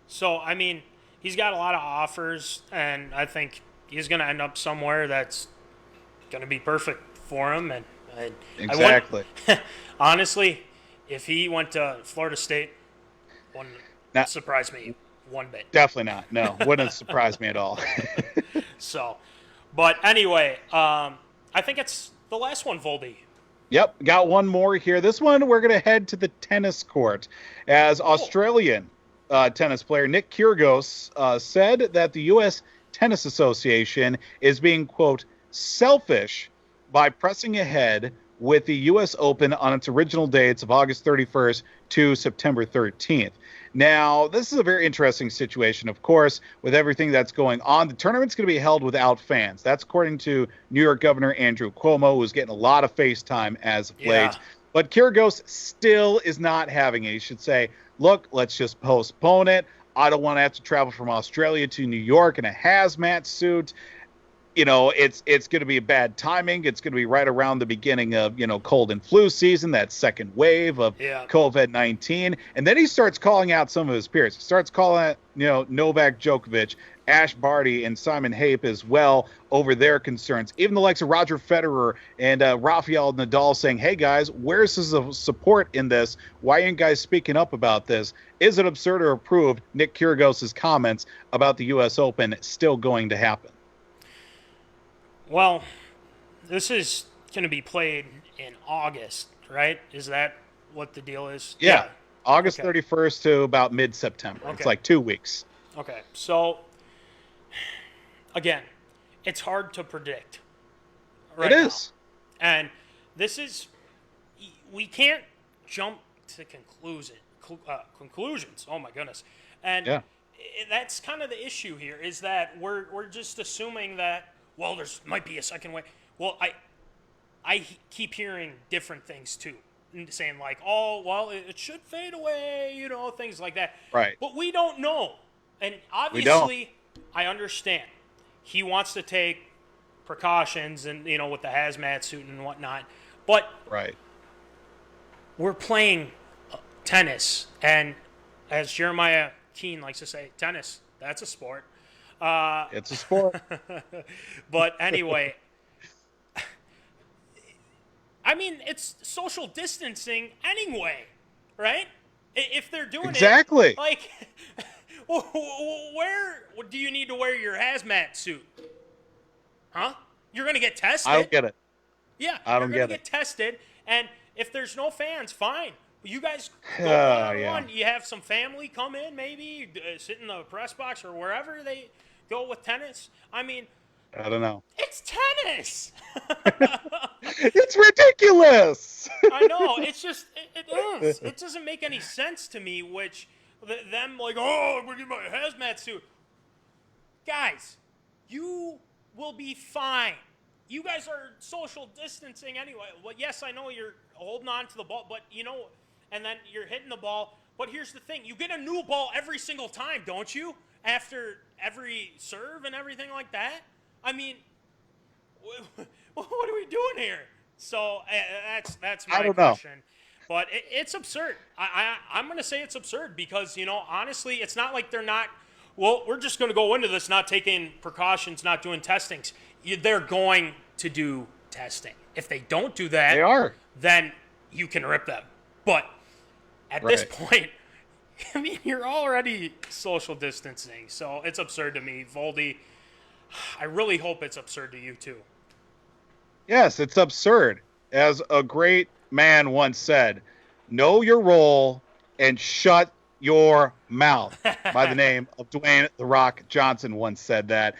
So, I mean, he's got a lot of offers, and I think he's going to end up somewhere that's going to be perfect for him. And exactly. Honestly, if he went to Florida State, wouldn't surprise me one bit. Definitely not. No, wouldn't surprise me at all. So, but anyway, I think it's the last one, Voldy. Yep, got one more here. This one, we're going to head to the tennis court as Australian tennis player Nick Kyrgios said that the U.S. Tennis Association is being, quote, selfish by pressing ahead with the U.S. Open on its original dates of August 31st to September 13th. Now, this is a very interesting situation, of course, with everything that's going on. The tournament's going to be held without fans. That's according to New York Governor Andrew Cuomo, who's getting a lot of face time as of late. But Kyrgios still is not having it. You should say, look, let's just postpone it. I don't want to have to travel from Australia to New York in a hazmat suit. It's going to be a bad timing. It's going to be right around the beginning of, cold and flu season, that second wave of COVID-19. And then he starts calling out some of his peers. He starts calling out, Novak Djokovic, Ash Barty, and Simon Hape as well over their concerns. Even the likes of Roger Federer and Rafael Nadal saying, hey, guys, where's the support in this? Why aren't you guys speaking up about this? Is it absurd or approved Nick Kyrgios' comments about the U.S. Open still going to happen? Well, this is going to be played in August, right? Is that what the deal is? Yeah. August 31st to about mid-September. Okay. It's like 2 weeks. Okay. So, again, it's hard to predict. Right it is. Now. And this is, we can't jump to conclusions. Oh, my goodness. And that's kind of the issue here, is that we're just assuming that, well, there might be a second wave. Well, I keep hearing different things too, saying like, oh, well, it should fade away, things like that. Right. But we don't know. And obviously, I understand. He wants to take precautions and, with the hazmat suit and whatnot. But we're playing tennis. And as Jeremiah Keene likes to say, tennis, that's a sport. It's a sport. But anyway, I mean, it's social distancing anyway, right? If they're doing it, like, where do you need to wear your hazmat suit? Huh? You're going to get tested. I don't get it. Yeah, I don't you're going to get tested, and if there's no fans, fine. You guys go one-on-one. You have some family come in, maybe sit in the press box or wherever they go with tennis. I mean, I don't know. It's tennis. It's ridiculous. I know. It's just it is. It doesn't make any sense to me. Which them like, oh, I'm gonna get my hazmat suit. Guys, you will be fine. You guys are social distancing anyway. Well, yes, I know you're holding on to the ball, but and then you're hitting the ball. But here's the thing: you get a new ball every single time, don't you? After every serve and everything like that. I mean, what are we doing here? So that's my question. But it's absurd. I'm going to say it's absurd because, honestly, it's not like they're not, well, we're just going to go into this not taking precautions, not doing testings. They're going to do testing. If they don't do that, then you can rip them. But at this point, I mean, you're already social distancing. So it's absurd to me. Voldy, I really hope it's absurd to you too. Yes, it's absurd. As a great man once said, know your role and shut your mouth. By the name of Dwayne "The Rock" Johnson once said that.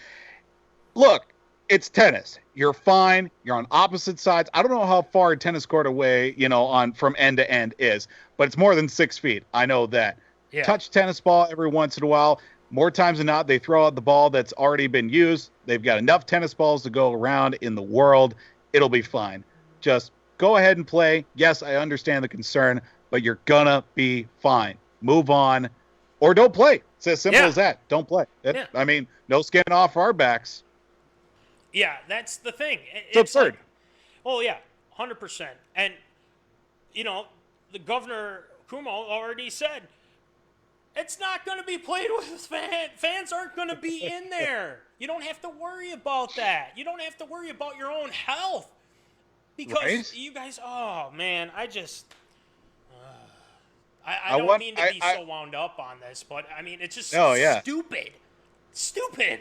Look, it's tennis. You're fine. You're on opposite sides. I don't know how far a tennis court away, on from end to end is, but it's more than 6 feet. I know that. Yeah. Touch tennis ball every once in a while. More times than not, they throw out the ball that's already been used. They've got enough tennis balls to go around in the world. It'll be fine. Just go ahead and play. Yes, I understand the concern, but you're gonna be fine. Move on, or don't play. It's as simple as that. Don't play. I mean, no skin off our backs. Yeah, that's the thing. It's absurd. Like, oh, yeah, 100%. And, the Governor Cuomo already said, it's not going to be played with fans. Fans aren't going to be in there. You don't have to worry about that. You don't have to worry about your own health. Because you guys, oh, man, I just... I don't mean to be so wound up on this, but, I mean, it's just stupid. Stupid.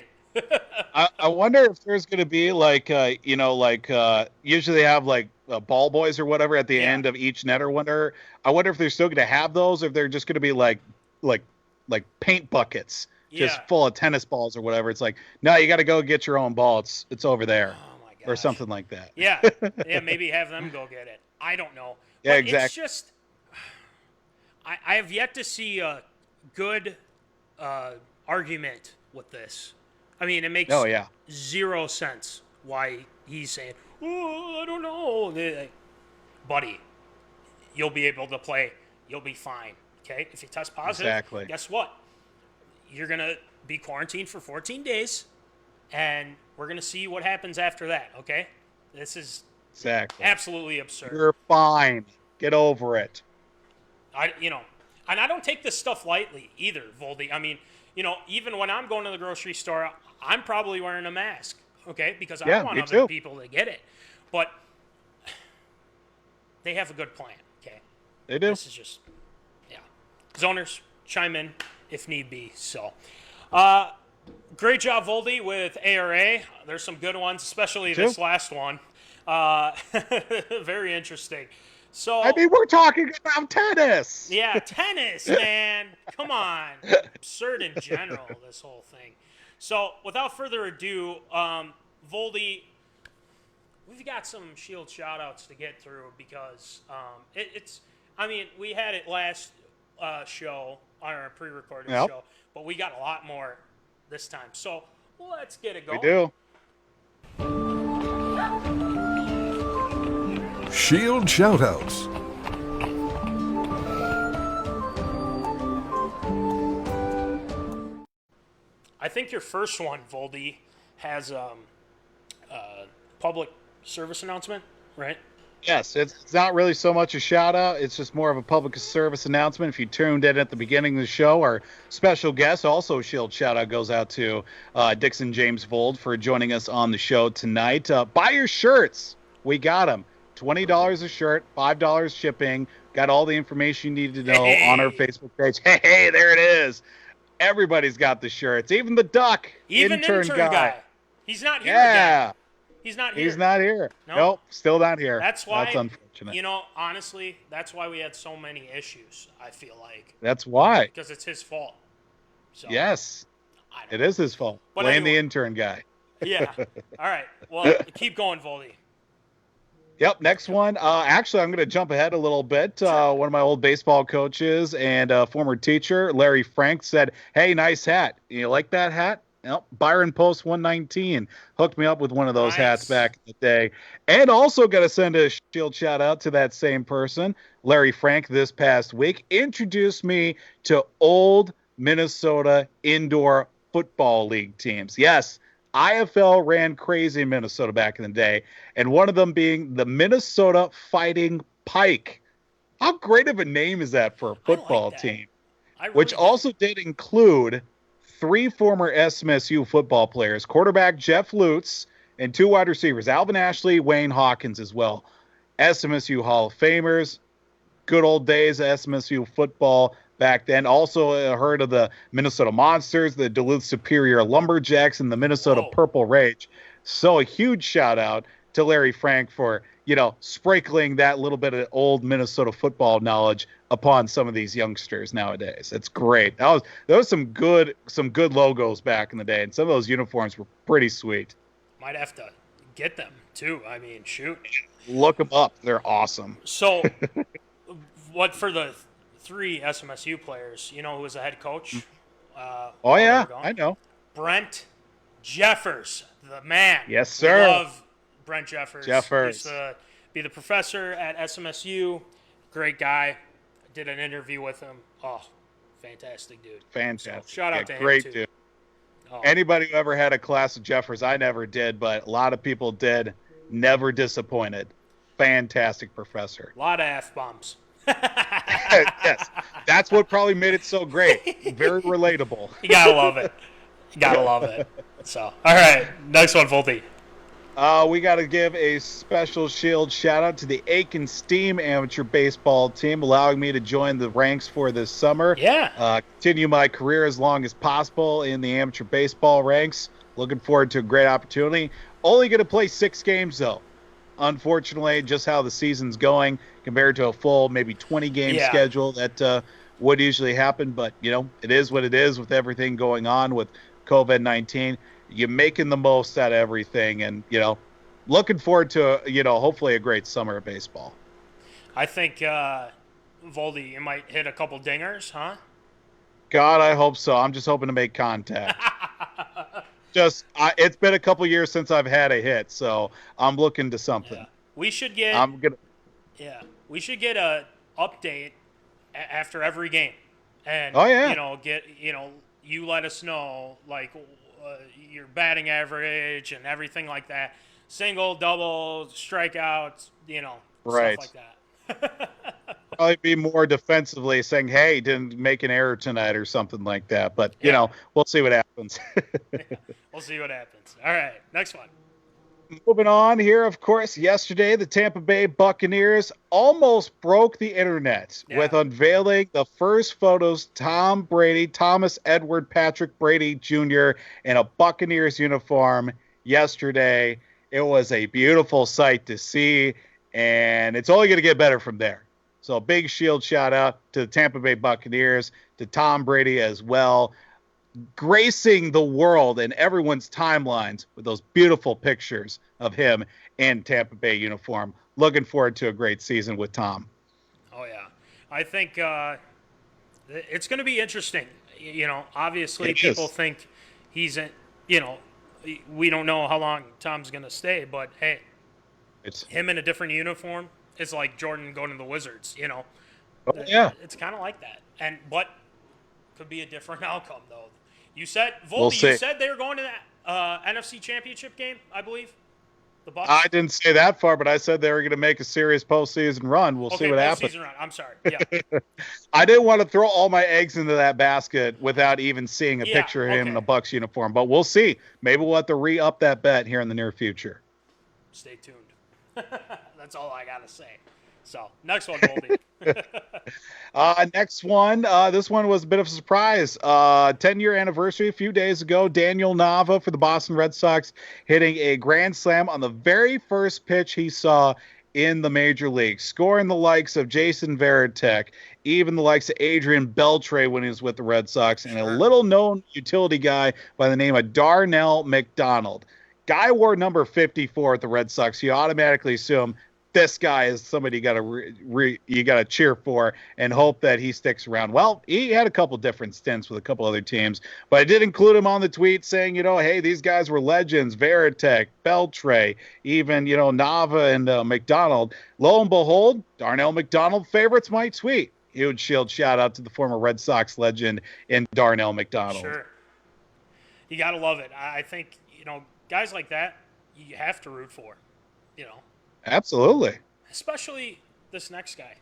I wonder if there's going to be usually they have ball boys or whatever at the end of each net or whatever. I wonder if they're still going to have those, or if they're just going to be like paint buckets just full of tennis balls or whatever. It's like, no, you got to go get your own ball. It's over there, or something like that. Yeah, maybe have them go get it. I don't know. Yeah, but exactly. It's just I have yet to see a good argument with this. I mean, it makes zero sense why he's saying, oh, I don't know. Buddy, you'll be able to play. You'll be fine. Okay, if you test positive, Exactly. guess what? You're gonna be quarantined for 14 days, and we're gonna see what happens after that. Okay, this is Exactly. absolutely absurd. You're fine. Get over it. And I don't take this stuff lightly either, Voldy. I mean, even when I'm going to the grocery store, I'm probably wearing a mask, okay, because I Yeah, want me other too. people to get it. But they have a good plan, okay? They do. This is just, yeah. Zoners, chime in if need be. So, great job, Voldy, with ARA. There's some good ones, especially this last one. Very interesting. So I mean, we're talking about tennis. yeah, tennis, man. Come on. Absurd in general, this whole thing. So without further ado, Voldy, we've got some Shield shout-outs to get through because we had it last show on our pre-recorded show, but we got a lot more this time. So let's get it going. We do. Shield shoutouts. I think your first one, Voldy, has public service announcement, right? Yes, it's not really so much a shout out. It's just more of a public service announcement. If you tuned in at the beginning of the show, our special guest, also Shield shout out, goes out to Dixon James Vold for joining us on the show tonight. Buy your shirts. We got them. $20 a shirt, $5 shipping. Got all the information you need to know on our Facebook page. Hey, there it is. Everybody's got the shirts. Even the duck. Even intern guy. He's not here Yeah. again. He's not here. He's not here. Nope, still not here. That's why. That's unfortunate. Honestly, that's why we had so many issues, I feel like. That's why. Because it's his fault. So, Yes. It is his fault. Blame the intern guy. Yeah. All right. Well, keep going, Voldy. Yep, next one. Actually, I'm going to jump ahead a little bit. One of my old baseball coaches and former teacher, Larry Frank, said, "Hey, nice hat. You like that hat?" Yep. Byron Post 119 hooked me up with one of those hats back in the day. And also got to send a Shield shout out to that same person, Larry Frank, this past week. Introduced me to old Minnesota indoor football league teams. Yes, IFL ran crazy in Minnesota back in the day, and one of them being the Minnesota Fighting Pike. How great of a name is that for a football team? Which also did include 3 former SMSU football players, quarterback Jeff Lutz, and 2 wide receivers, Alvin Ashley, Wayne Hawkins as well. SMSU Hall of Famers, good old days of SMSU football back then. Also heard of the Minnesota Monsters, the Duluth Superior Lumberjacks, and the Minnesota Purple Rage. So a huge shout out to Larry Frank for, sprinkling that little bit of old Minnesota football knowledge upon some of these youngsters nowadays. It's great. That was some good logos back in the day, and some of those uniforms were pretty sweet. Might have to get them too. I mean, shoot. Look them up. They're awesome. So, what for the 3 SMSU players, who was the head coach? I know. Brent Jeffers, the man. Yes, sir. We love Brent Jeffers. Jeffers. Used to be the professor at SMSU. Great guy. Did an interview with him. Oh, fantastic dude. Fantastic. So, shout out to him, great too. dude. Oh. Anybody who ever had a class of Jeffers, I never did, but a lot of people did. Never disappointed. Fantastic professor. A lot of F-bombs. Yes, that's what probably made it so great. Very relatable. You gotta love it. So, all right, next one, Volty. We got to give a special Shield shout out to the Aiken Steam amateur baseball team, allowing me to join the ranks for this summer. Yeah. Continue my career as long as possible in the amateur baseball ranks. Looking forward to a great opportunity. Only going to play 6 games though. Unfortunately, just how the season's going compared to a full maybe 20-game schedule that would usually happen. But, it is what it is with everything going on with COVID-19. You're making the most out of everything and, looking forward to, hopefully a great summer of baseball. I think, Voldy, you might hit a couple dingers, huh? God, I hope so. I'm just hoping to make contact. It's been a couple years since I've had a hit, so I'm looking to something. Yeah. We should get a update after every game, and Oh, yeah. you let us know like your batting average and everything like that, single, double, strikeouts, stuff Right. like that. Probably be more defensively saying, hey, didn't make an error tonight or something like that. But, Yeah. we'll see what happens. We'll see what happens. All right, next one. Moving on here, of course, yesterday, the Tampa Bay Buccaneers almost broke the internet with unveiling the first photos Thomas Edward Patrick Brady Jr. in a Buccaneers uniform yesterday. It was a beautiful sight to see, and it's only going to get better from there. So a big shield shout out to the Tampa Bay Buccaneers, to Tom Brady as well, gracing the world and everyone's timelines with those beautiful pictures of him in Tampa Bay uniform. Looking forward to a great season with Tom. Oh, yeah. I think it's going to be interesting. Obviously people think he's we don't know how long Tom's going to stay, but hey, It's him in a different uniform is like Jordan going to the Wizards, Oh, yeah. It's kind of like that. But could be a different outcome, though. You said, Voldy, We'll see. you said they were going to that NFC Championship game, I believe? The Bucs? I didn't say that far, but I said they were going to make a serious postseason run. We'll see what happens. Postseason run. I'm sorry. Yeah. I didn't want to throw all my eggs into that basket without even seeing a picture of him in a Bucs uniform, but we'll see. Maybe we'll have to re-up that bet here in the near future. Stay tuned. That's all I got to say. So, next one, Voldy. Next one. This one was a bit of a surprise. 10-year anniversary a few days ago. Daniel Nava for the Boston Red Sox hitting a grand slam on the very first pitch he saw in the major leagues, scoring the likes of Jason Varitek, even the likes of Adrian Beltre when he was with the Red Sox, and a little-known utility guy by the name of Darnell McDonald. Guy wore number 54 at the Red Sox. You automatically assume this guy is somebody you got to cheer for and hope that he sticks around. Well, he had a couple different stints with a couple other teams, but I did include him on the tweet saying, hey, these guys were legends, Varitek, Beltre, even, Nava and McDonald. Lo and behold, Darnell McDonald favorites my tweet. Huge shield shout out to the former Red Sox legend in Darnell McDonald. Sure. You got to love it. I think, guys like that, you have to root for, Absolutely. Especially this next guy.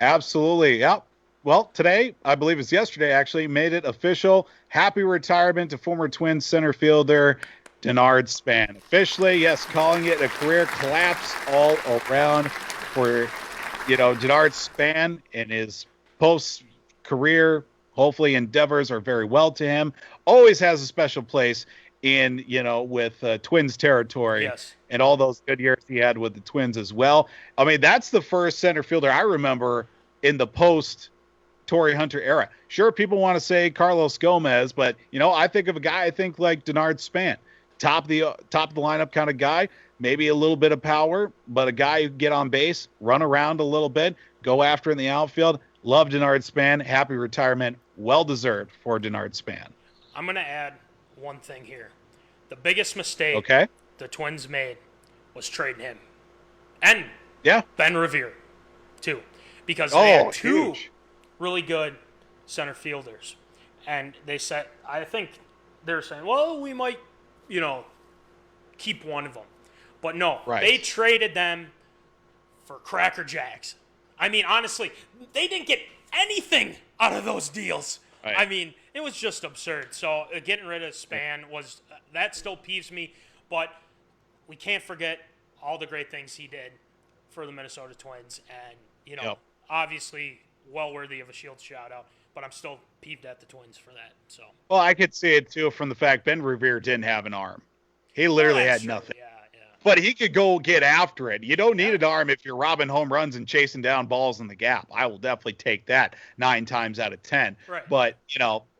Absolutely. Yep. Well, today, I believe it's yesterday actually, made it official. Happy retirement to former Twins center fielder Denard Span. Officially, yes, calling it a career collapse all around for, Denard Span and his post-career, hopefully endeavors are very well to him. Always has a special place in, with Twins territory. Yes. And all those good years he had with the Twins as well. I mean, that's the first center fielder I remember in the post-Torrey Hunter era. Sure, people want to say Carlos Gomez, but, I think of a guy, like Denard Span. Top of the lineup kind of guy, maybe a little bit of power, but a guy who can get on base, run around a little bit, go after in the outfield. Love Denard Span. Happy retirement. Well-deserved for Denard Span. I'm going to add one thing here. The biggest mistake the Twins made was trading him. And Ben Revere, too. Because they had two really good center fielders. And they said, I think they're saying, well, we might, keep one of them. But no, they traded them for Cracker Jacks. I mean, honestly, they didn't get anything out of those deals. Right. I mean, it was just absurd. So getting rid of Span that still peeves me. But we can't forget all the great things he did for the Minnesota Twins. And, obviously well worthy of a shield shout out. But I'm still peeved at the Twins for that. So. Well, I could see it, too, from the fact Ben Revere didn't have an arm. He literally had nothing. Yeah. But he could go get after it. You don't need an arm if you're robbing home runs and chasing down balls in the gap. I will definitely take that 9 times out of 10. Right. But,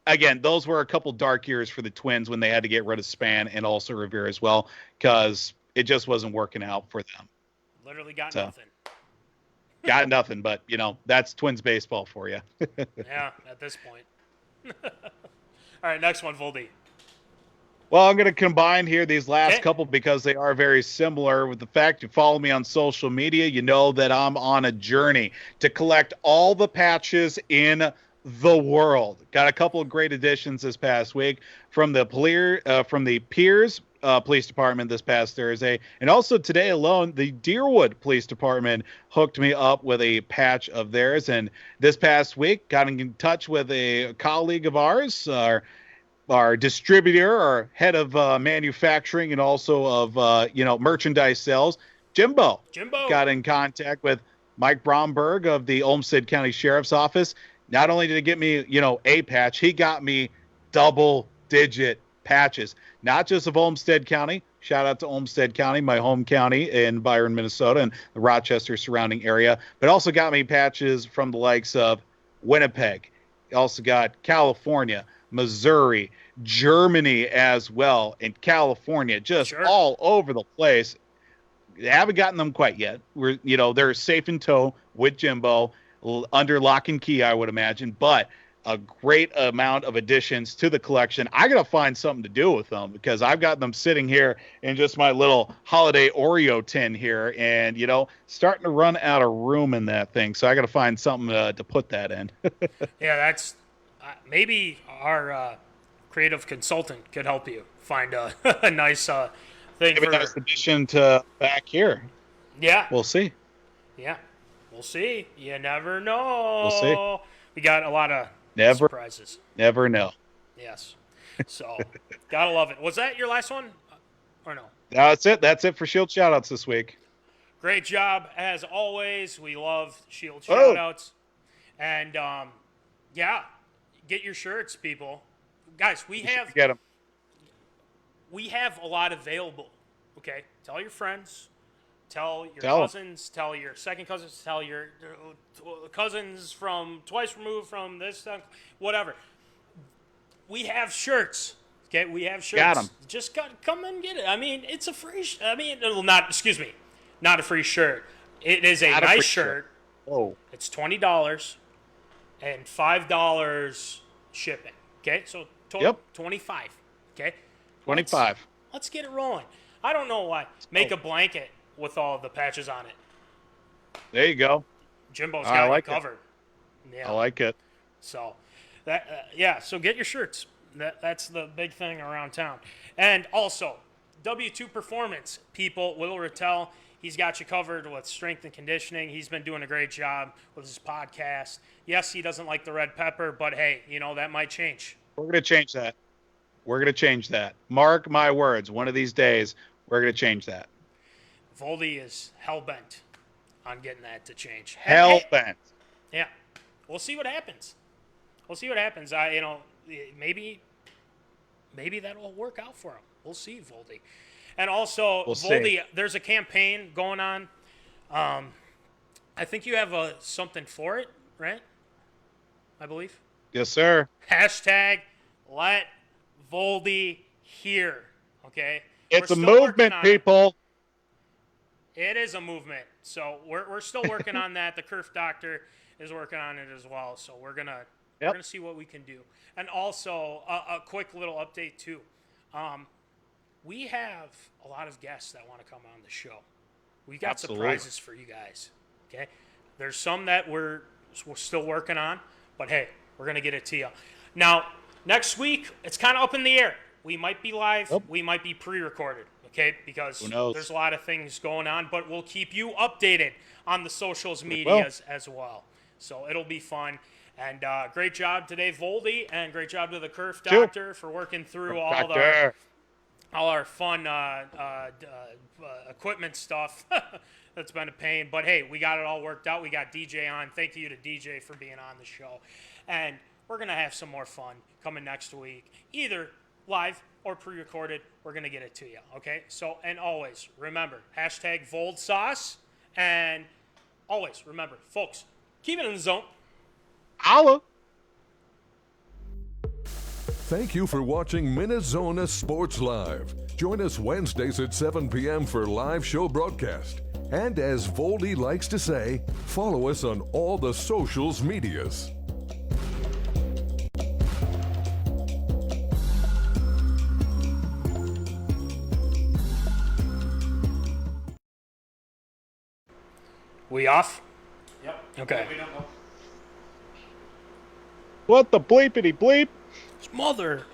again, those were a couple dark years for the Twins when they had to get rid of Span and also Revere as well because it just wasn't working out for them. Literally got nothing. Got nothing, but, that's Twins baseball for you. Yeah, at this point. All right, next one, Voldy. Well, I'm going to combine here these last Okay. couple because they are very similar. With the fact you follow me on social media, you know that I'm on a journey to collect all the patches in the world. Got a couple of great additions this past week from the Piers Police Department this past Thursday, and also today alone, the Deerwood Police Department hooked me up with a patch of theirs. And this past week, got in touch with a colleague of ours, our distributor, our head of manufacturing, and also of merchandise sales, Jimbo. Got in contact with Mike Bromberg of the Olmsted County Sheriff's Office. Not only did he get me, a patch, he got me double-digit patches, not just of Olmsted County. Shout out to Olmsted County, my home county in Byron, Minnesota, and the Rochester surrounding area, but also got me patches from the likes of Winnipeg. Also got California, Missouri, Germany as well, and California, just all over the place. Haven't gotten them quite yet. They're safe in tow with Jimbo, under lock and key, I would imagine, but a great amount of additions to the collection. I got to find something to do with them because I've got them sitting here in just my little holiday Oreo tin here and, starting to run out of room in that thing. So I got to find something to put that in. Yeah, that's maybe our creative consultant could help you find a nice thing. Maybe a nice addition to back here. Yeah. We'll see. Yeah. We'll see. You never know. We'll see. We got a lot of surprises. Never know. Yes. So, gotta love it. Was that your last one or no? That's it. That's it for Shield shoutouts this week. Great job as always. We love Shield shoutouts. And get your shirts, people. Guys, we have get them. We have a lot available. Okay? Tell your friends, tell your cousins, tell your second cousins, tell your cousins from twice removed from this, whatever. We have shirts. Okay, we have shirts. Got 'em. Just come and get it. I mean, it's a free. Not a free shirt. It is a nice shirt. Oh, it's $20 and $5 shipping. Okay, so total $25. Okay, $25. Let's get it rolling. I don't know why. Make a blanket with all the patches on it. There you go. Jimbo's got it covered. Yeah. I like it. So, so get your shirts. That's the big thing around town. And also, W2 Performance, people, Will Rattel, he's got you covered with strength and conditioning. He's been doing a great job with his podcast. Yes, he doesn't like the red pepper, but hey, that might change. We're going to change that. Mark my words. One of these days, we're going to change that. Voldy is hell-bent on getting that to change. Hell-bent. Yeah. We'll see what happens. Maybe that'll work out for him. We'll see, Voldy. And also, Voldy, there's a campaign going on. I think you have something for it, right? I believe. Yes, sir. Hashtag let Voldy hear. Okay? It's a movement, people. It is a movement. So we're still working on that. The Kerf Doctor is working on it as well. So we're gonna see what we can do. And also a quick little update too. We have a lot of guests that want to come on the show. We got surprises for you guys. Okay, there's some that we're still working on, but hey, we're gonna get it to you. Now next week it's kind of up in the air. We might be live. We might be pre-recorded. Okay, because there's a lot of things going on, but we'll keep you updated on the socials medias as well. So it'll be fun. And great job today, Voldy, and great job to the Kerf Doctor for working through all our fun equipment stuff. That's been a pain. But hey, we got it all worked out. We got DJ on. Thank you to DJ for being on the show. And we're going to have some more fun coming next week, either live or pre-recorded. We're going to get it to you, okay? So, and always remember, hashtag VoldSauce. And always remember, folks, keep it in the zone. Holla. Thank you for watching MinneZona Sports Live. Join us Wednesdays at 7 p.m. for live show broadcast. And as Voldy likes to say, follow us on all the socials medias. We off? Yep. Okay. We don't know. What the bleepity bleep? Mother.